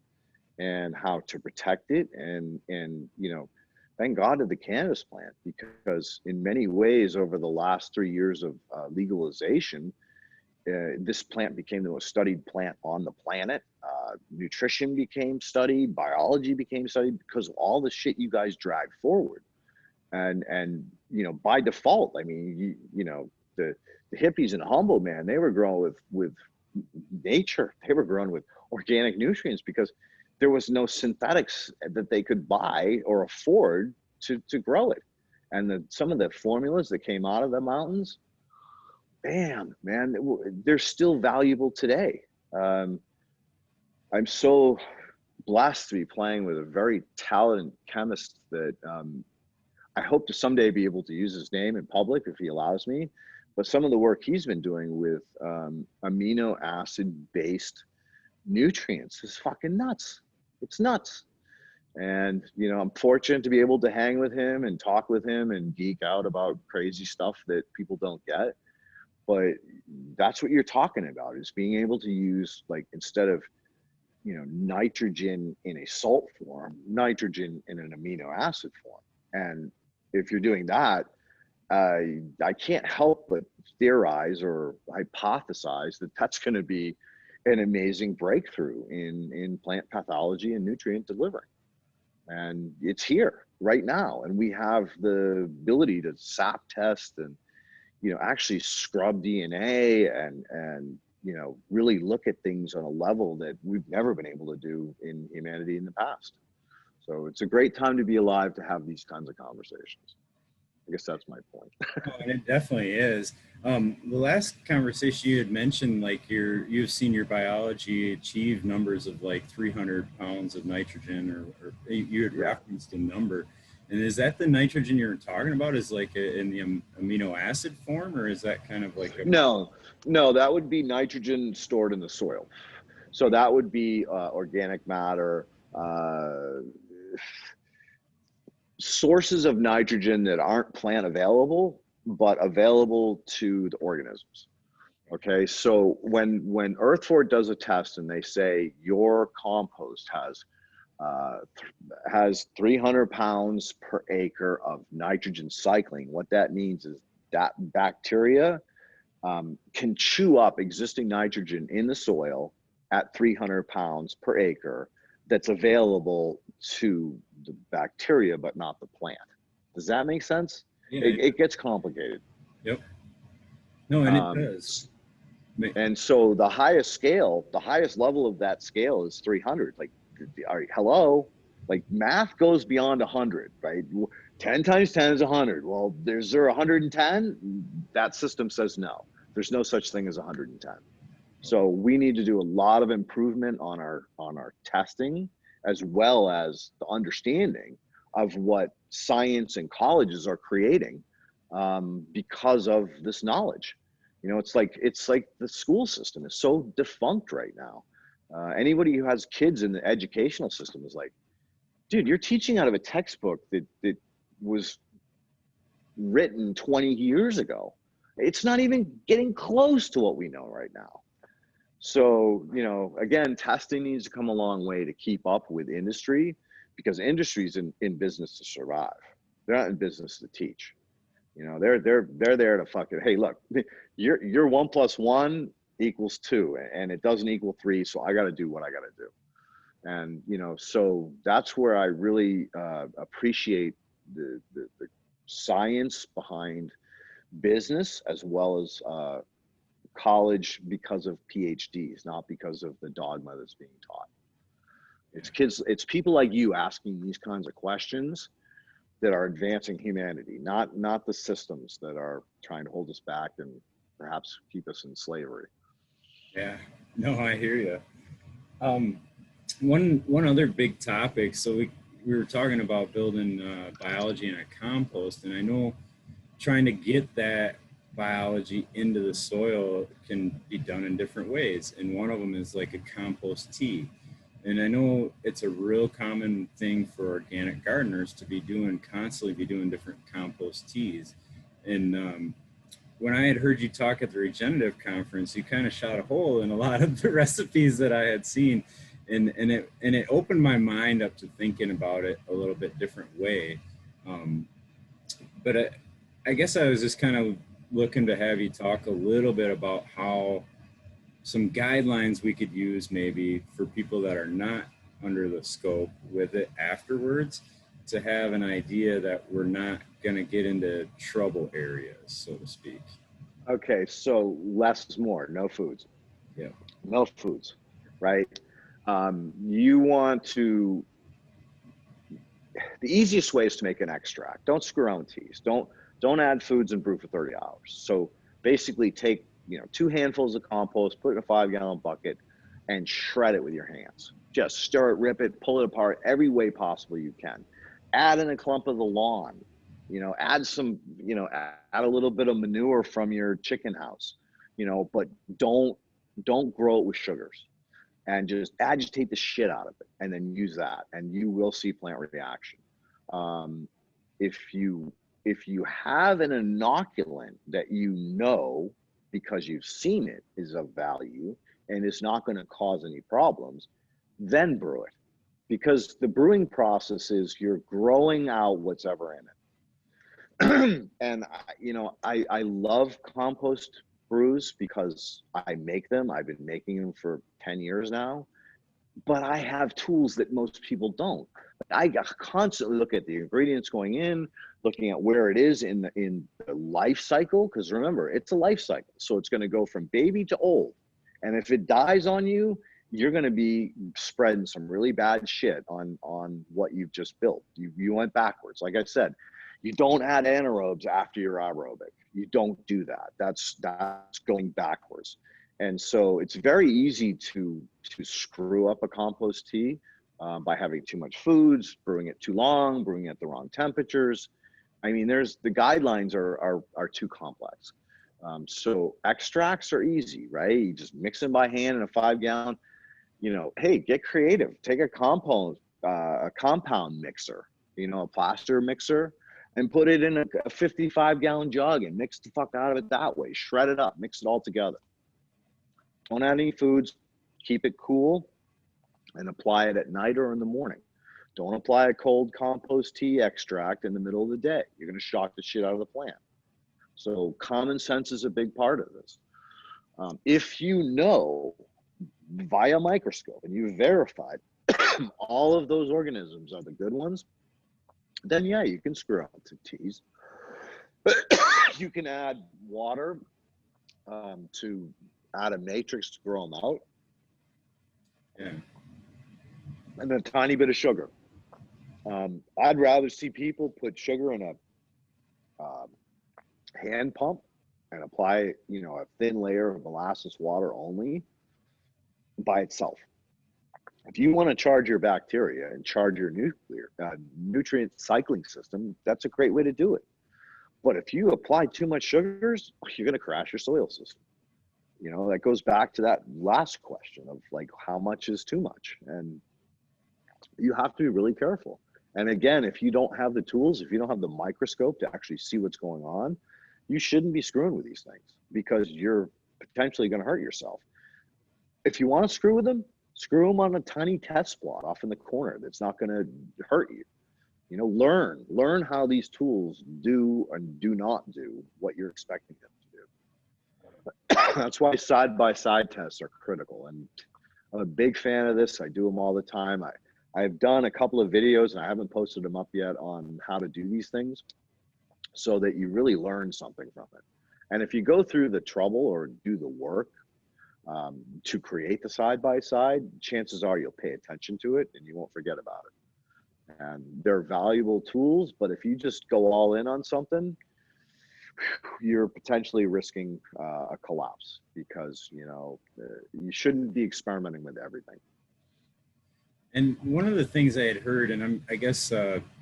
and how to protect it. And thank God to the cannabis plant, because in many ways over the last 3 years of legalization, this plant became the most studied plant on the planet. Nutrition became studied, biology became studied because of all the shit you guys dragged forward. And you know, by default, I mean, you know, the hippies in Humboldt, man, they were growing with nature. They were growing with organic nutrients because there was no synthetics that they could buy or afford to grow it. And some of the formulas that came out of the mountains, bam, man, they're still valuable today. I'm so blessed to be playing with a very talented chemist that I hope to someday be able to use his name in public if he allows me. But some of the work he's been doing with amino acid based nutrients is fucking nuts. It's nuts. And, you know, I'm fortunate to be able to hang with him and talk with him and geek out about crazy stuff that people don't get. But that's what you're talking about, is being able to use, like, instead of, you know, nitrogen in a salt form, nitrogen in an amino acid form. And if you're doing that, I can't help but theorize or hypothesize that that's going to be an amazing breakthrough in plant pathology and nutrient delivery. And it's here right now. And we have the ability to SAP test and, you know, actually scrub DNA and, you know, really look at things on a level that we've never been able to do in humanity in the past. So it's a great time to be alive to have these kinds of conversations. I guess that's my point. Oh, and it definitely is. The last conversation you had mentioned, like you've seen your biology achieve numbers of like 300 pounds of nitrogen, or you had referenced a number. And is that the nitrogen you're talking about? Is like in the amino acid form, or is that kind of like a... No, that would be nitrogen stored in the soil. So that would be organic matter, sources of nitrogen that aren't plant available, but available to the organisms. Okay, so when Earth Fort does a test and they say your compost has 300 pounds per acre of nitrogen cycling, what that means is that bacteria can chew up existing nitrogen in the soil at 300 pounds per acre that's available to the bacteria, but not the plant. Does that make sense? Yeah, it gets complicated. Yep. No, and it does. And so the highest scale, the highest level of that scale is 300. Like, hello, like math goes beyond 100, right? 10 times 10 is 100. Well, is there 110? That system says no. There's no such thing as 110. So we need to do a lot of improvement on our testing, as well as the understanding of what science and colleges are creating because of this knowledge. You know, it's like the school system is so defunct right now. Anybody who has kids in the educational system is like, dude, you're teaching out of a textbook that was written 20 years ago. It's not even getting close to what we know right now. So, you know, again, testing needs to come a long way to keep up with industry, because industry's in business to survive. They're not in business to teach. You know, they're there to fucking, hey, look, you're 1 + 1 = 2, and it doesn't equal 3. So I got to do what I got to do. And, you know, so that's where I really appreciate the science behind business, as well as college, because of PhDs, not because of the dogma that's being taught. It's kids, it's people like you asking these kinds of questions that are advancing humanity, not the systems that are trying to hold us back and perhaps keep us in slavery. Yeah, no, I hear you. One other big topic. So we were talking about building biology in a compost, and I know trying to get that biology into the soil can be done in different ways, and one of them is like a compost tea. And I know it's a real common thing for organic gardeners to constantly be doing different compost teas. And when I had heard you talk at the Regenerative Conference, you kind of shot a hole in a lot of the recipes that I had seen, and it opened my mind up to thinking about it a little bit different way. But I guess I was just kind of looking to have you talk a little bit about how some guidelines we could use maybe for people that are not under the scope with it afterwards, to have an idea that we're not going to get into trouble areas, so to speak. Okay, so less is more. No foods. Yeah. No foods, right? You want to. The easiest way is to make an extract. Don't screw around with teas. Don't add foods and brew for 30 hours. So basically, take 2 handfuls of compost, put it in a 5-gallon bucket, and shred it with your hands. Just stir it, rip it, pull it apart every way possible you can. Add in a clump of the lawn. Add some. Add a little bit of manure from your chicken house. But don't grow it with sugars, and just agitate the shit out of it, and then use that, and you will see plant reaction. Um, if you have an inoculant that because you've seen it is of value and is not going to cause any problems, then brew it, because the brewing process is you're growing out what's ever in it. And I love compost brews because I make them. I've been making them for 10 years now, but I have tools that most people don't. I constantly look at the ingredients going in, looking at where it is in the life cycle, because remember, it's a life cycle. So it's going to go from baby to old. And if it dies on you, you're going to be spreading some really bad shit on what you've just built. You went backwards. Like I said, you don't add anaerobes after your aerobic. You don't do that. That's going backwards. And so it's very easy to screw up a compost tea by having too much foods, brewing it too long, brewing it at the wrong temperatures. I mean, the guidelines are too complex. So extracts are easy, right? You just mix them by hand in a 5-gallon. Hey, get creative. Take a compound mixer, a plaster mixer, and put it in a 55-gallon jug and mix the fuck out of it that way. Shred it up, mix it all together. Don't add any foods, keep it cool, and apply it at night or in the morning. Don't apply a cold compost tea extract in the middle of the day. You're going to shock the shit out of the plant. So common sense is a big part of this. If you know via microscope and you've verified all of those organisms are the good ones, then yeah, you can screw out to teas. You can add water to add a matrix to grow them out. Yeah. And a tiny bit of sugar. I'd rather see people put sugar in a hand pump and apply, a thin layer of molasses water only by itself. If you want to charge your bacteria and charge your nutrient cycling system, that's a great way to do it. But if you apply too much sugars, you're going to crash your soil system. That goes back to that last question of like, how much is too much? And you have to be really careful. And again, if you don't have the tools, if you don't have the microscope to actually see what's going on, you shouldn't be screwing with these things, because you're potentially going to hurt yourself. If you want to screw with them, screw them on a tiny test plot off in the corner that's not going to hurt you. Learn how these tools do and do not do what you're expecting them to do. That's why side-by-side tests are critical. And I'm a big fan of this. I do them all the time. I've done a couple of videos, and I haven't posted them up yet, on how to do these things so that you really learn something from it. And if you go through the trouble or do the work to create the side-by-side, chances are you'll pay attention to it and you won't forget about it. And they're valuable tools, but if you just go all in on something, you're potentially risking a collapse, because you shouldn't be experimenting with everything. And one of the things I had heard, and I guess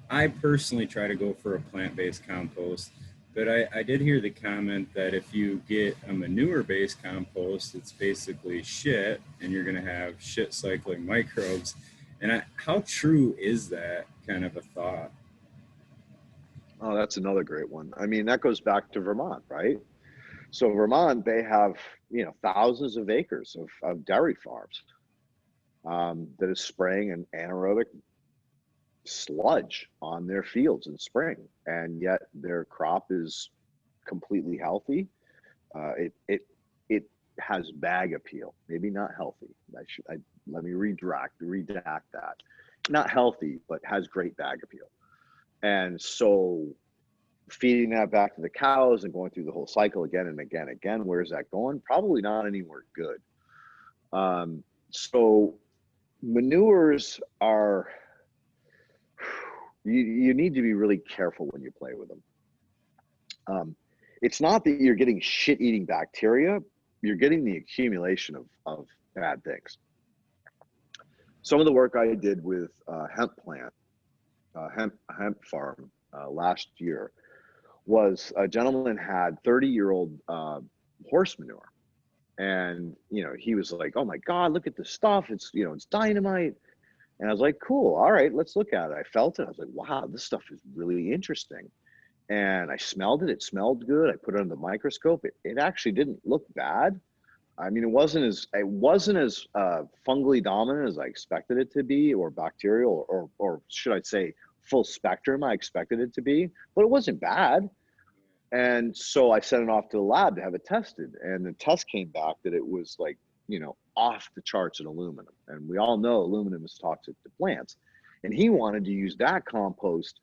I personally try to go for a plant-based compost, but I did hear the comment that if you get a manure-based compost, it's basically shit, and you're going to have shit cycling microbes. And how true is that kind of a thought? Oh, that's another great one. I mean, that goes back to Vermont, right? So Vermont, they have, thousands of acres of dairy farms that is spraying an anaerobic sludge on their fields in spring. And yet their crop is completely healthy. It has bag appeal, maybe not healthy. Let me redact that. Not healthy, but has great bag appeal. And so feeding that back to the cows and going through the whole cycle again and again and again, where's that going? Probably not anywhere good. So manures are, you need to be really careful when you play with them. It's not that you're getting shit-eating bacteria, you're getting the accumulation of bad things. Some of the work I did with hemp farm last year was a gentleman had 30-year-old horse manure. And, he was like, oh my God, look at this stuff. It's, it's dynamite. And I was like, cool. All right, let's look at it. I felt it. I was like, wow, this stuff is really interesting. And I smelled it. It smelled good. I put it under the microscope. It actually didn't look bad. I mean, it wasn't as fungally dominant as I expected it to be, or bacterial, or should I say full spectrum I expected it to be, but it wasn't bad. And so I sent it off to the lab to have it tested. And the test came back that it was like, off the charts in aluminum. And we all know aluminum is toxic to plants. And he wanted to use that compost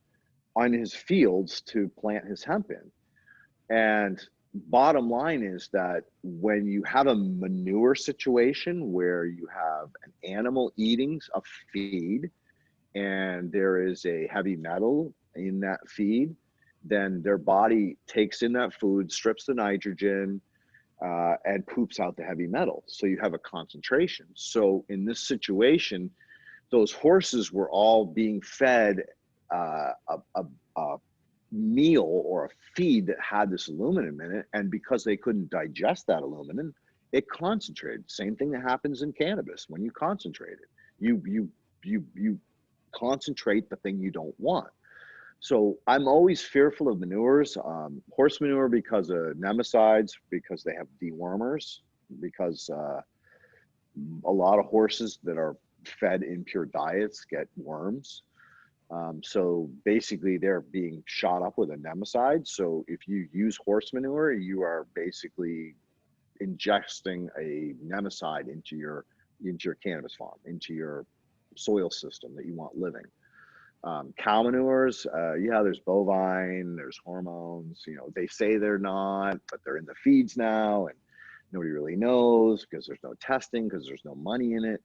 on his fields to plant his hemp in. And bottom line is that when you have a manure situation where you have an animal eating a feed and there is a heavy metal in that feed, then their body takes in that food, strips the nitrogen, and poops out the heavy metal. So you have a concentration. So in this situation, those horses were all being fed a meal or a feed that had this aluminum in it. And because they couldn't digest that aluminum, it concentrated. Same thing that happens in cannabis. When you concentrate it, you concentrate the thing you don't want. So I'm always fearful of manures, horse manure because of nematicides, because they have dewormers, because a lot of horses that are fed impure diets get worms. So basically they're being shot up with a nematicide. So if you use horse manure, you are basically ingesting a nematicide into your cannabis farm, into your soil system that you want living. Cow manures, yeah, there's bovine, there's hormones, they say they're not, but they're in the feeds now and nobody really knows because there's no testing, because there's no money in it.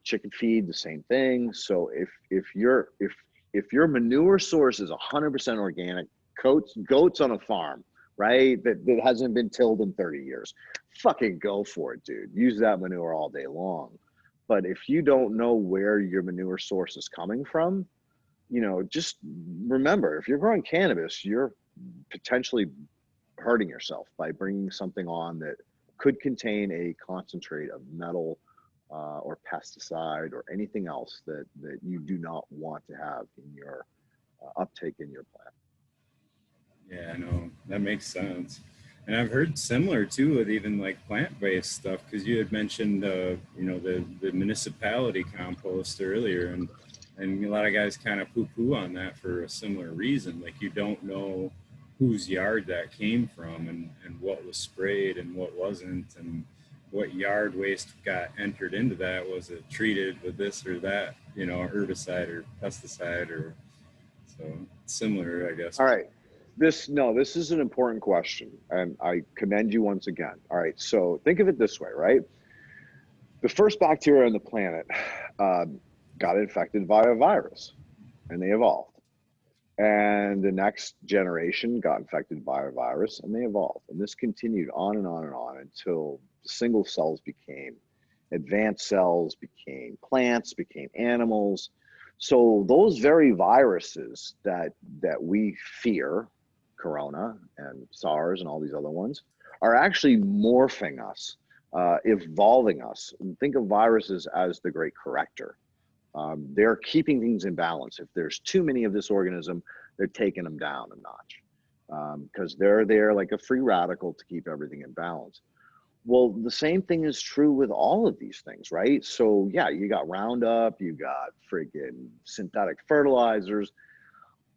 Chicken feed, the same thing. So if your manure source is 100% organic, goats on a farm, right, that hasn't been tilled in 30 years, fucking go for it, dude. Use that manure all day long. But if you don't know where your manure source is coming from, just remember, if you're growing cannabis, you're potentially hurting yourself by bringing something on that could contain a concentrate of metal or pesticide or anything else that you do not want to have in your uptake in your plant. Yeah, no, that makes sense. And I've heard similar too with even like plant-based stuff, because you had mentioned, the municipality compost earlier, and a lot of guys kind of poo-poo on that for a similar reason. Like you don't know whose yard that came from and what was sprayed and what wasn't, and what yard waste got entered into that. Was it treated with this or that, herbicide or pesticide, or so similar, I guess. All right. This is an important question, and I commend you once again. All right, so think of it this way, right? The first bacteria on the planet got infected by a virus, and they evolved. And the next generation got infected by a virus, and they evolved. And this continued on and on and on until single cells became advanced cells, became plants, became animals. So those very viruses that we fear, Corona and SARS and all these other ones, are actually morphing us, evolving us. And think of viruses as the great corrector. They're keeping things in balance. If there's too many of this organism, they're taking them down a notch, because they're there like a free radical to keep everything in balance. Well, the same thing is true with all of these things, right? So yeah, you got Roundup, you got friggin' synthetic fertilizers,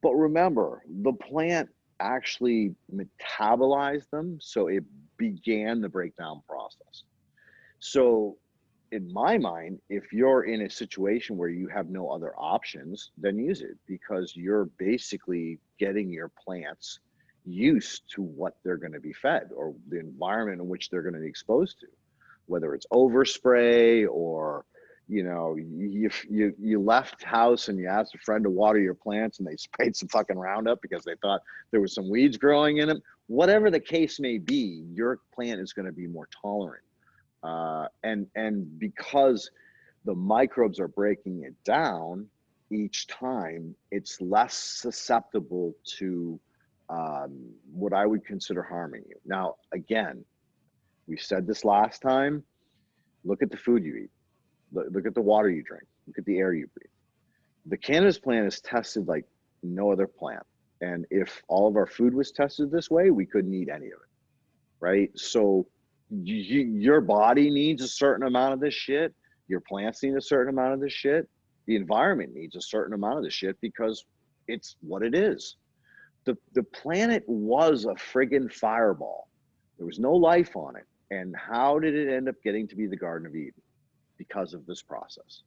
but remember, the plant actually metabolized them, so it began the breakdown process. So in my mind, if you're in a situation where you have no other options, then use it, because you're basically getting your plants used to what they're going to be fed, or the environment in which they're going to be exposed to, whether it's overspray, or you left house and you asked a friend to water your plants and they sprayed some fucking Roundup because they thought there was some weeds growing in them. Whatever the case may be, your plant is going to be more tolerant, and because the microbes are breaking it down each time, it's less susceptible to what I would consider harming you. Now, again, we said this last time, look at the food you eat, look at the water you drink, look at the air you breathe. The cannabis plant is tested like no other plant. And if all of our food was tested this way, we couldn't eat any of it, right? So your body needs a certain amount of this shit. Your plants need a certain amount of this shit. The environment needs a certain amount of this shit, because it's what it is. The planet was a friggin' fireball. There was no life on it. And how did it end up getting to be the Garden of Eden? Because of this process.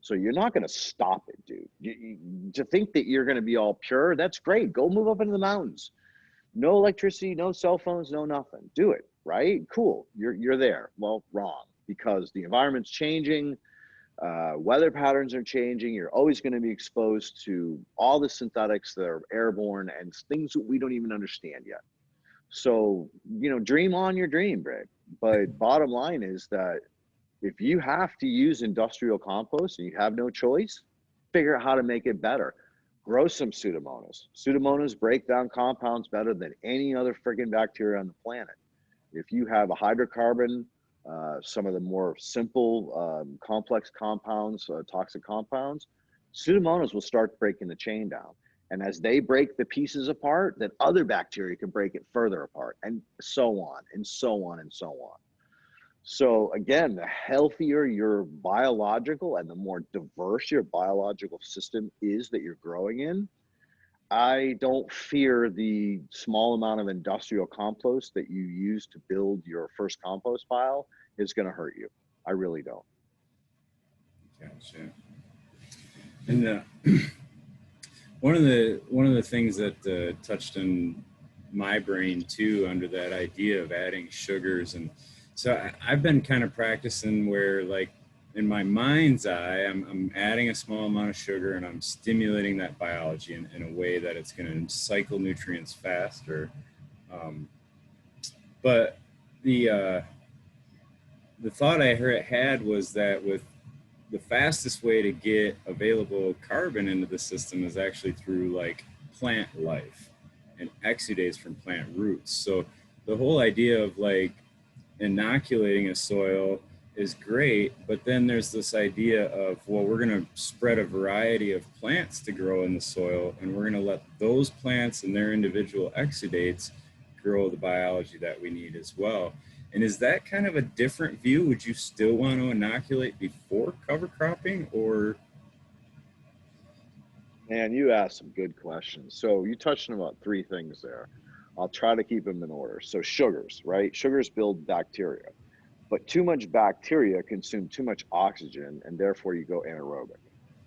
So you're not going to stop it, dude. To think that you're going to be all pure, that's great. Go move up into the mountains. No electricity, no cell phones, no nothing. Do it, right? Cool. You're there. Well, wrong, because the environment's changing. Weather patterns are changing. You're always going to be exposed to all the synthetics that are airborne and things that we don't even understand yet. So, dream on your dream, Greg. But bottom line is that if you have to use industrial compost and you have no choice, figure out how to make it better. Grow some Pseudomonas. Pseudomonas break down compounds better than any other friggin' bacteria on the planet. If you have a hydrocarbon, some of the more simple, complex compounds, toxic compounds, Pseudomonas will start breaking the chain down. And as they break the pieces apart, then other bacteria can break it further apart, and so on, and so on, and so on. So again, the healthier your biological and the more diverse your biological system is that you're growing in, I don't fear the small amount of industrial compost that you use to build your first compost pile is going to hurt you. I really don't. Gotcha. And one of the things that touched in my brain too, under that idea of adding sugars, and so I've been kind of practicing where, like, in my mind's eye, I'm adding a small amount of sugar and I'm stimulating that biology in a way that it's going to cycle nutrients faster. But the thought I had was that with the fastest way to get available carbon into the system is actually through like plant life and exudates from plant roots. So the whole idea of like inoculating a soil is great, but then there's this idea of, well, we're going to spread a variety of plants to grow in the soil, and we're going to let those plants and their individual exudates grow the biology that we need as well. And is that kind of a different view? Would you still want to inoculate before cover cropping, or? Man, you asked some good questions. So you touched on about three things there. I'll try to keep them in order. So sugars, right? Sugars build bacteria, but too much bacteria consume too much oxygen, and therefore you go anaerobic,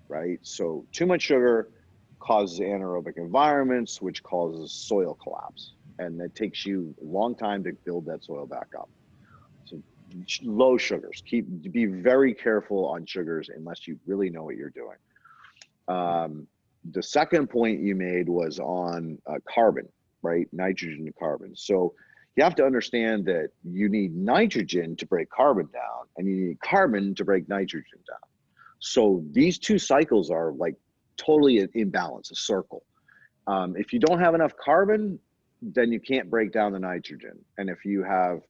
right? So too much sugar causes anaerobic environments, which causes soil collapse. And it takes you a long time to build that soil back up. So low sugars, be very careful on sugars unless you really know what you're doing. The second point you made was on carbon, right? Nitrogen to carbon. So you have to understand that you need nitrogen to break carbon down, and you need carbon to break nitrogen down. So these two cycles are like totally in balance, a circle. If you don't have enough carbon, then you can't break down the nitrogen. And if you have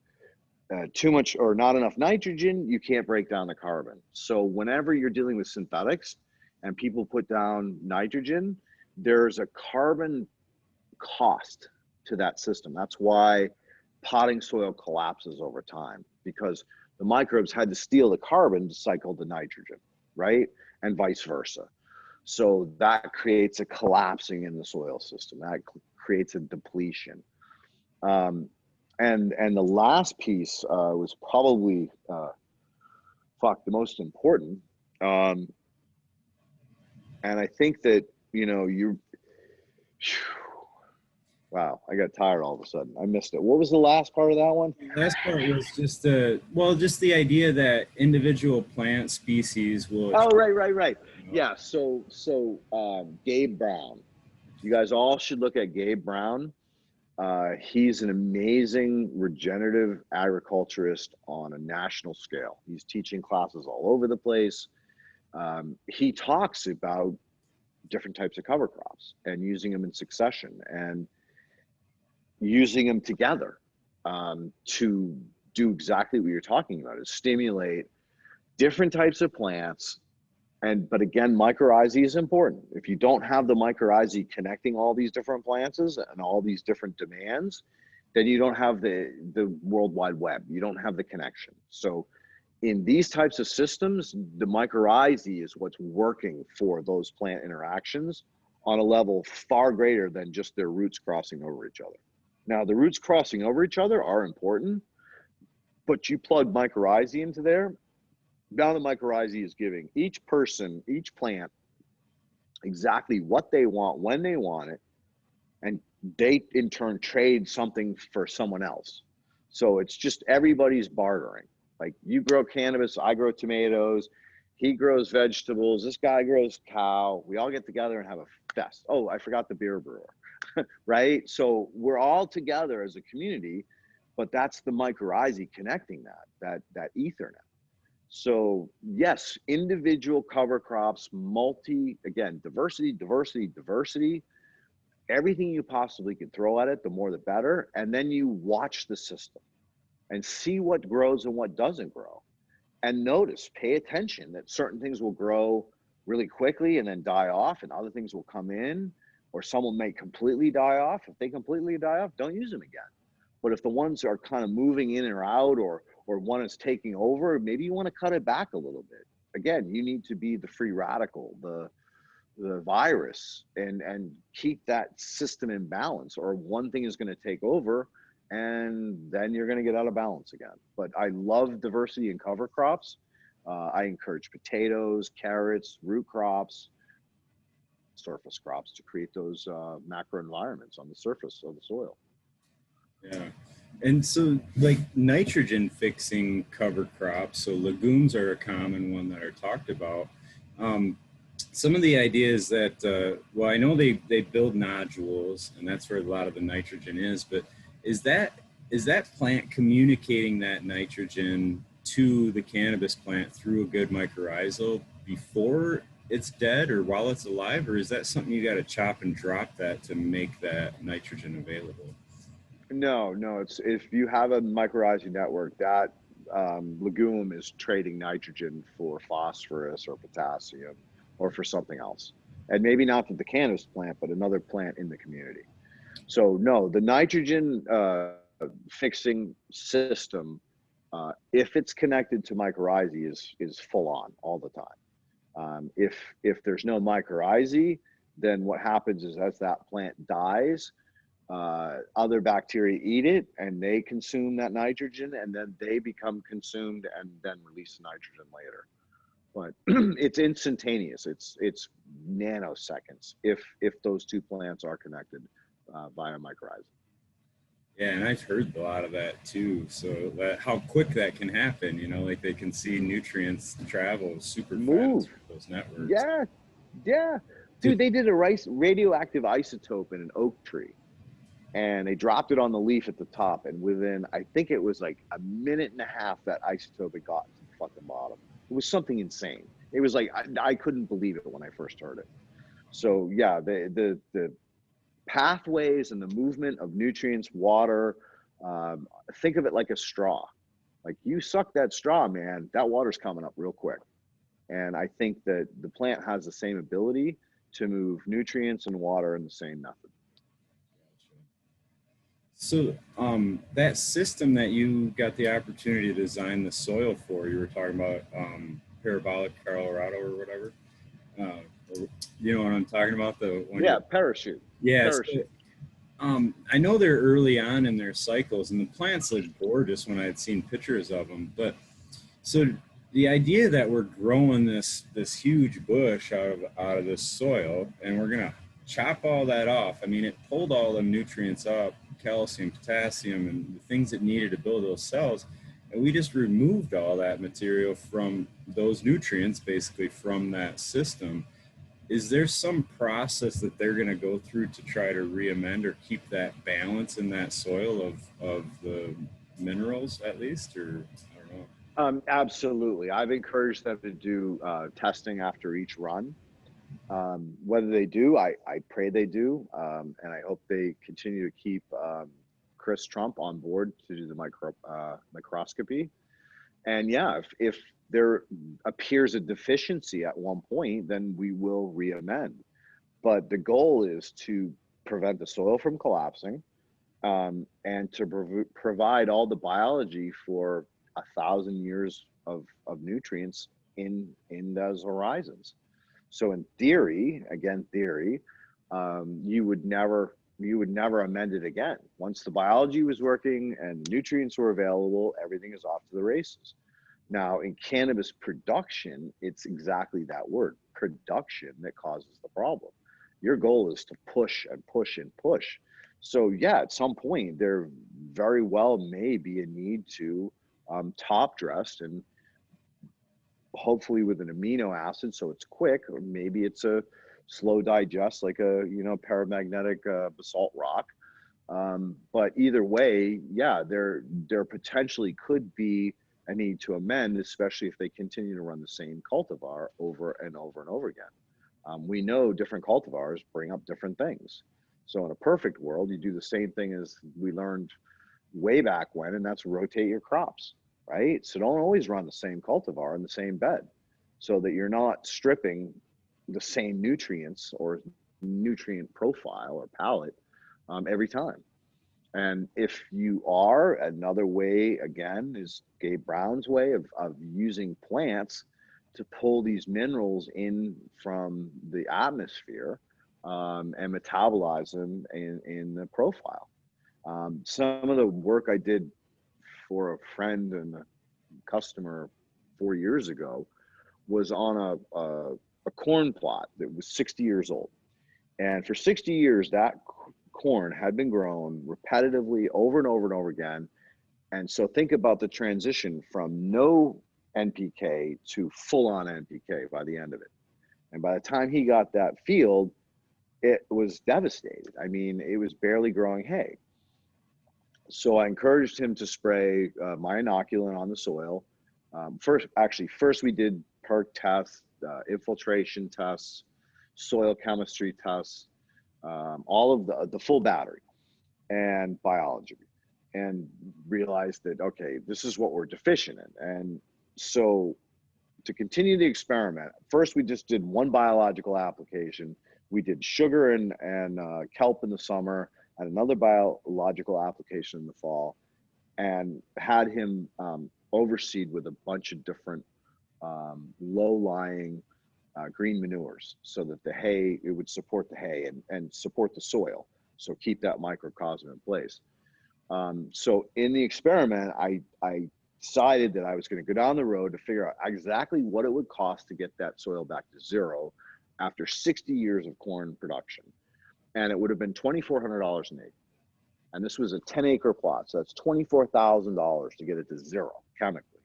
too much or not enough nitrogen, you can't break down the carbon. So whenever you're dealing with synthetics and people put down nitrogen, there's a carbon cost to that system. That's why potting soil collapses over time, because the microbes had to steal the carbon to cycle the nitrogen, right? And vice versa. So that creates a collapsing in the soil system. That creates a depletion. And the last piece was probably the most important. Um, and I think that, you know, wow, I got tired all of a sudden. I missed it. What was the last part of that one? The last part was just just the idea that individual plant species will Oh, achieve, right. you know, Yeah. Gabe Brown. You guys all should look at Gabe Brown. He's an amazing regenerative agriculturist on a national scale. He's teaching classes all over the place. He talks about different types of cover crops and using them in succession and using them together to do exactly what you're talking about, is stimulate different types of plants. But again, mycorrhizae is important. If you don't have the mycorrhizae connecting all these different plants and all these different demands, then you don't have the World Wide Web. You don't have the connection. So in these types of systems, the mycorrhizae is what's working for those plant interactions on a level far greater than just their roots crossing over each other. Now, the roots crossing over each other are important, but you plug mycorrhizae into there, now the mycorrhizae is giving each person, each plant, exactly what they want, when they want it, and they in turn trade something for someone else. So it's just everybody's bartering. Like, you grow cannabis, I grow tomatoes, he grows vegetables, this guy grows cow. We all get together and have a fest. Oh, I forgot the beer brewer, right? So we're all together as a community, but that's the mycorrhizae connecting that Ethernet. So yes, individual cover crops, again, diversity, everything you possibly can throw at it, the more the better. And then you watch the system and see what grows and what doesn't grow. And notice, pay attention that certain things will grow really quickly and then die off, and other things will come in, or some will may completely die off. If they completely die off, don't use them again. But if the ones are kind of moving in or out, or one is taking over, maybe you want to cut it back a little bit. Again, you need to be the free radical, the virus, and keep that system in balance, or one thing is going to take over and then you're going to get out of balance again. But I love diversity in cover crops. I encourage potatoes, carrots, root crops, surface crops to create those macro environments on the surface of the soil. yeah. And so, like, nitrogen fixing cover crops, so legumes are a common one that are talked about. Um, some of the ideas that, well, I know they build nodules, and that's where a lot of the nitrogen is. But is that plant communicating that nitrogen to the cannabis plant through a good mycorrhizal before it's dead or while it's alive, or is that something you got to chop and drop that to make that nitrogen available? No, it's, if you have a mycorrhizae network, that legume is trading nitrogen for phosphorus or potassium or for something else. And maybe not to the cannabis plant, but another plant in the community. So no, the nitrogen fixing system, if it's connected to mycorrhizae, is full on all the time. If there's no mycorrhizae, then what happens is, as that plant dies, other bacteria eat it and they consume that nitrogen, and then they become consumed and then release the nitrogen later. But it's instantaneous. It's nanoseconds if those two plants are connected via mycorrhizae. Yeah, and I've heard a lot of that too. So that how quick that can happen, like they can see nutrients travel super fast Move. through those networks. Yeah, yeah. Dude, Dude, they did a radioactive isotope in an oak tree, and they dropped it on the leaf at the top, and within, I think it was like a minute and a half, that isotope had gotten to the fucking bottom. It was something insane. It was like, I couldn't believe it when I first heard it. So yeah, the pathways and the movement of nutrients, water, think of it like a straw. Like, you suck that straw, man, that water's coming up real quick. And I think that the plant has the same ability to move nutrients and water in the same method. so that system that you got the opportunity to design the soil for, you were talking about parabolic Colorado or whatever. Uh, You know what I'm talking about? The when Yeah, you're parachute. yeah. So, Parachute. I know they're early on in their cycles, and the plants look gorgeous when I had seen pictures of them. But so the idea that we're growing this huge bush out of this soil, and we're gonna chop all that off. I mean, it pulled all the nutrients up, calcium, potassium, and the things it needed to build those cells, and we just removed all that material from those nutrients, basically from that system. Is there some process that they're going to go through to try to re-amend or keep that balance in that soil of the minerals at least, or I don't know? Absolutely. I've encouraged them to do testing after each run. Whether they do, I pray they do, and I hope they continue to keep Chris Trump on board to do the microscopy. And yeah, if there appears a deficiency at one point, then we will re-amend. But the goal is to prevent the soil from collapsing, and to provide all the biology for 1,000 years of nutrients in those horizons. So in theory, again, theory, you would never amend it again. Once the biology was working and the nutrients were available, everything is off to the races. Now, in cannabis production, it's exactly that word, production, that causes the problem. Your goal is to push and push and push. So yeah, at some point, there very well may be a need to top dress, and hopefully with an amino acid, so it's quick, or maybe it's a slow digest, like a paramagnetic basalt rock. But either way, yeah, there potentially could be a need to amend, especially if they continue to run the same cultivar over and over and over again. We know different cultivars bring up different things. So in a perfect world, you do the same thing as we learned way back when, and that's rotate your crops, right? So don't always run the same cultivar in the same bed, so that you're not stripping the same nutrients or nutrient profile or palette every time. And if you are, another way, again, is Gabe Brown's way of using plants to pull these minerals in from the atmosphere, and metabolize them in the profile. Some of the work I did for a friend and a customer 4 years ago was on a corn plot that was 60 years old. And for 60 years, that corn had been grown repetitively over and over and over again. And so think about the transition from no NPK to full on NPK by the end of it. And by the time he got that field, it was devastated. I mean, it was barely growing hay. So I encouraged him to spray my inoculant on the soil. First we did perk tests, infiltration tests, soil chemistry tests, all of the full battery, and biology, and realized that, okay, this is what we're deficient in. And so to continue the experiment, first we just did one biological application. We did sugar and kelp in the summer, and another biological application in the fall, and had him overseed with a bunch of different low-lying green manures, so that the hay, it would support the hay and support the soil, so keep that microcosm in place. So in the experiment, I decided that I was going to go down the road to figure out exactly what it would cost to get that soil back to zero after 60 years of corn production. And it would have been $2,400 an acre. And this was a 10-acre plot. So that's $24,000 to get it to zero chemically.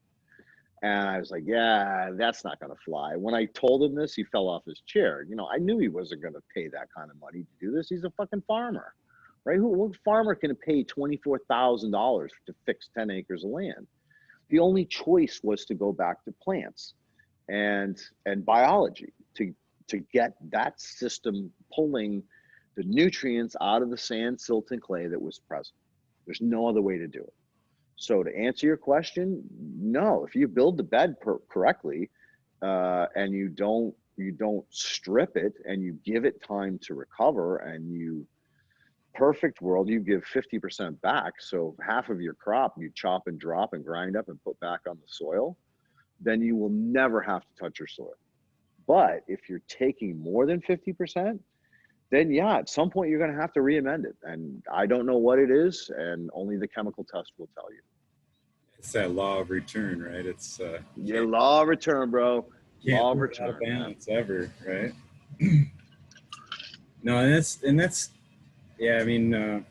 And I was like, yeah, that's not going to fly. When I told him this, he fell off his chair. I knew he wasn't going to pay that kind of money to do this. He's a fucking farmer, right? What farmer can pay $24,000 to fix 10 acres of land? The only choice was to go back to plants and biology to get that system pulling the nutrients out of the sand, silt, and clay that was present. There's no other way to do it. So to answer your question, no. If you build the bed correctly, and you don't strip it, and you give it time to recover, and perfect world, you give 50% back. So half of your crop you chop and drop and grind up and put back on the soil, then you will never have to touch your soil. But if you're taking more than 50%, then yeah, at some point you're going to have to re-amend it. And I don't know what it is, and only the chemical test will tell you. It's that law of return, right? It's Yeah, law of return, bro. can't Law of live out of return, man. balance ever, right? No, and that's yeah. I mean,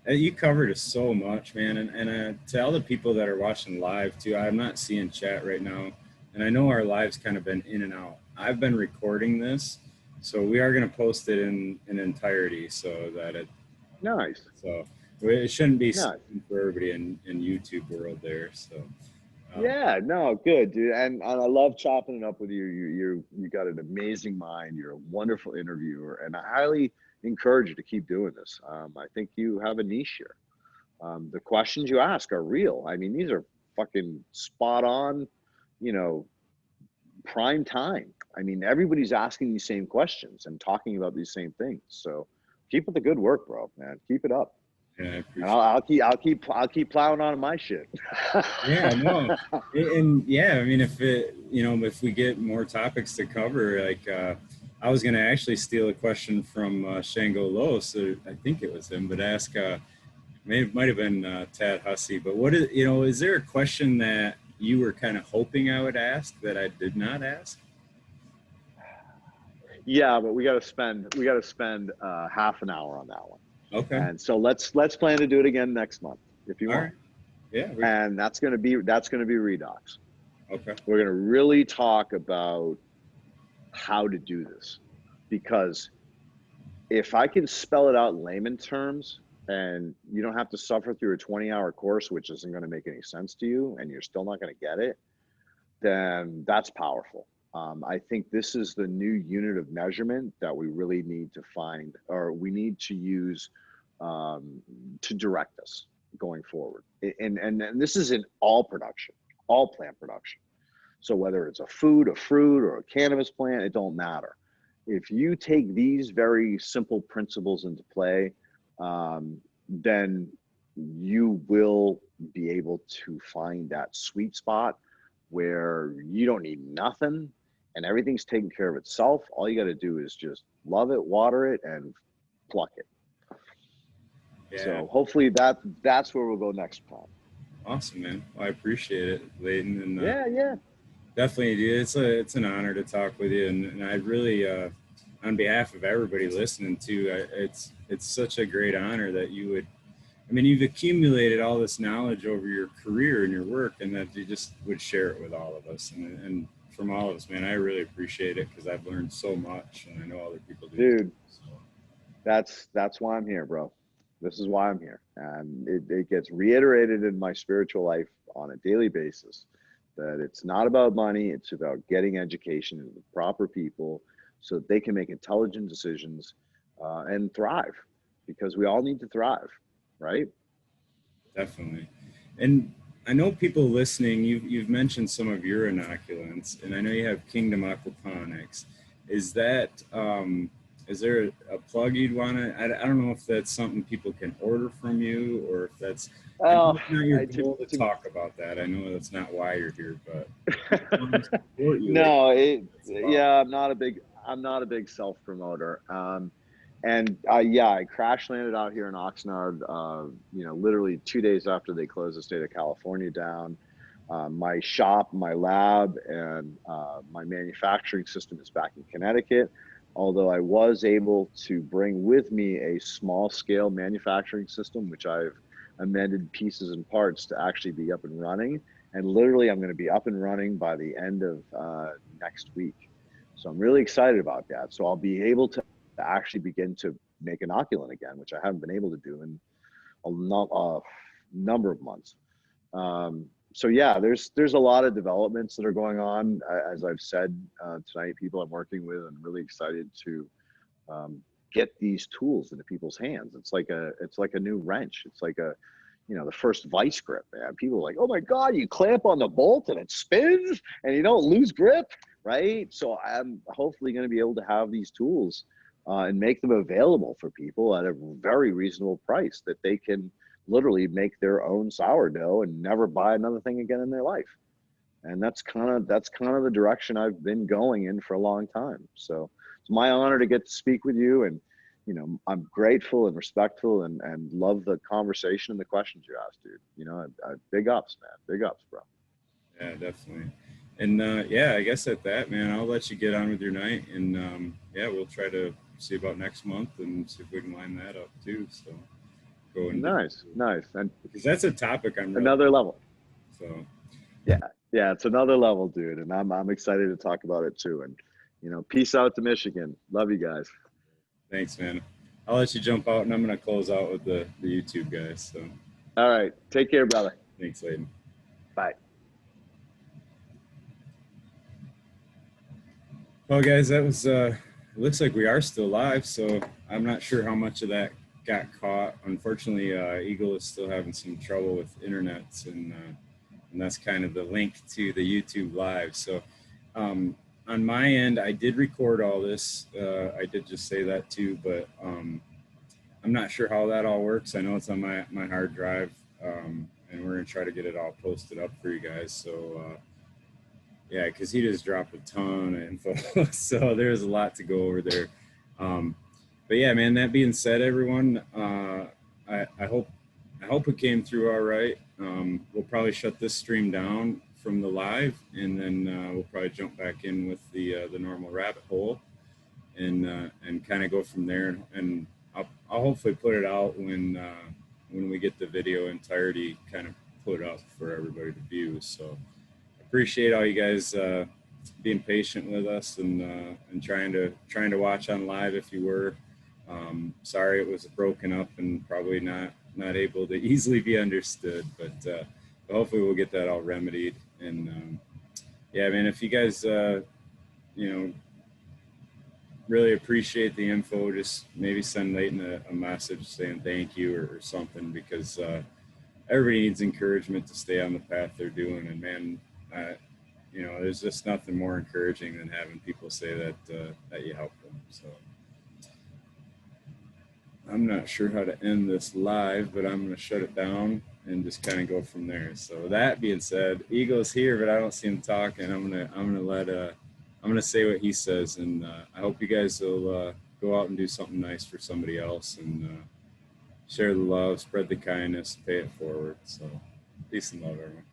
you covered us so much, man. And to all the people that are watching live too, I'm not seeing chat right now, and I know our lives kind of been in and out. I've been recording this, so we are going to post it in entirety, so that Nice. so it shouldn't be Nice. for everybody in YouTube world there. So Yeah, no, good, dude. And I love chopping it up with you. You got an amazing mind. You're a wonderful interviewer, and I highly encourage you to keep doing this. I think you have a niche here. The questions you ask are real. I mean, these are fucking spot on, you know, prime time. I mean, everybody's asking these same questions and talking about these same things. So keep up the good work, bro, man. Keep it up. yeah, I And appreciate. I'll keep plowing on my shit. Yeah, no, and yeah, I mean, if it, if we get more topics to cover, like I was gonna actually steal a question from Shango Lowe, so I think it was him, but ask, might have been Tad Hussey, but is there a question that you were kind of hoping I would ask that I did not ask? Yeah, but we got to spend half an hour on that one. Okay, And so let's plan to do it again next month if you all want. right, yeah, And that's going to be redox. okay, We're going to really talk about how to do this, because if I can spell it out in layman terms, and you don't have to suffer through a 20-hour course, which isn't going to make any sense to you, and you're still not going to get it, then that's powerful. I think this is the new unit of measurement that we really need to find, or we need to use, to direct us going forward. And this is in all production, all plant production. So whether it's a food, a fruit, or a cannabis plant, it don't matter. If you take these very simple principles into play, then you will be able to find that sweet spot where you don't need nothing and everything's taken care of itself. All you got to do is just love it, water it, and pluck it. yeah, So hopefully that's where we'll go next time. awesome, man. Well, I appreciate it, Leighton, and Yeah. definitely, dude. It's an honor to talk with you, and I really, on behalf of everybody listening too, it's such a great honor that you would. I mean, you've accumulated all this knowledge over your career and your work, and that you just would share it with all of us, and from all of us, man. I really appreciate it because I've learned so much, and I know other people do too. Dude, So, that's why I'm here, bro. This is why I'm here. And it gets reiterated in my spiritual life on a daily basis that it's not about money, it's about getting education to the proper people so that they can make intelligent decisions, and thrive, because we all need to thrive, right? definitely, and I know people listening. You've mentioned some of your inoculants, and I know you have Kingdom Aquaponics. Is that is there a plug you'd want to? I don't know if that's something people can order from you, or if that's. I know Oh, it's not your to, goal to talk about that. I know that's not why you're here, but people want to support you. Like, no, it's about. yeah, I'm not a big self promoter. And yeah, I crash landed out here in Oxnard, literally 2 days after they closed the state of California down. My shop, my lab, and my manufacturing system is back in Connecticut. Although I was able to bring with me a small scale manufacturing system, which I've amended pieces and parts to actually be up and running. And literally, I'm going to be up and running by the end of next week. So I'm really excited about that. So I'll be able to actually begin to make inoculant again, which I haven't been able to do in a number of months. So yeah, there's a lot of developments that are going on. As I've said tonight, people I'm working with, and really excited to get these tools into people's hands. It's like a new wrench. It's like the first vice grip, man. People are like, oh my God, you clamp on the bolt and it spins and you don't lose grip, right? So I'm hopefully going to be able to have these tools and make them available for people at a very reasonable price that they can literally make their own sourdough and never buy another thing again in their life. And that's kind of the direction I've been going in for a long time. So it's my honor to get to speak with you, and I'm grateful and respectful and love the conversation and the questions you asked, dude. Big ups, man. Big ups, bro. Yeah, definitely. And yeah, I guess at that, man, I'll let you get on with your night, and yeah, we'll try to see about next month and see if we can line that up too. So go into, Nice, nice. And because that's a topic I'm really, another level. so Yeah, yeah, it's another level, dude. And I'm excited to talk about it too. And peace out to Michigan. Love you guys. thanks, man. I'll let you jump out, and I'm gonna close out with the YouTube guys. So All right. Take care, brother. thanks, Leighton. Bye. Well, guys, that was. It looks like we are still live, so I'm not sure how much of that got caught. Unfortunately, Eagle is still having some trouble with internets, and that's kind of the link to the YouTube live. So, on my end, I did record all this. I did just say that too, but I'm not sure how that all works. I know it's on my hard drive, and we're gonna try to get it all posted up for you guys. So. Yeah, because he just dropped a ton of info, so there's a lot to go over there. Um, but yeah, man. That being said, everyone, I hope it came through all right. We'll probably shut this stream down from the live, and then we'll probably jump back in with the normal rabbit hole, and kind of go from there. And I'll hopefully put it out when we get the video entirety kind of put up for everybody to view. So. Appreciate all you guys being patient with us and trying to watch on live if you were. Sorry it was broken up and probably not able to easily be understood, but hopefully we'll get that all remedied. And yeah, man, if you guys really appreciate the info, just maybe send Leighton a message saying thank you or something, because everybody needs encouragement to stay on the path they're doing. And man, there's just nothing more encouraging than having people say that you help them. So I'm not sure how to end this live, but I'm going to shut it down and just kind of go from there. So that being said, Eagle's here, but I don't see him talking. I'm gonna say what he says, and I hope you guys will go out and do something nice for somebody else, and share the love, spread the kindness, pay it forward. So peace and love, everyone.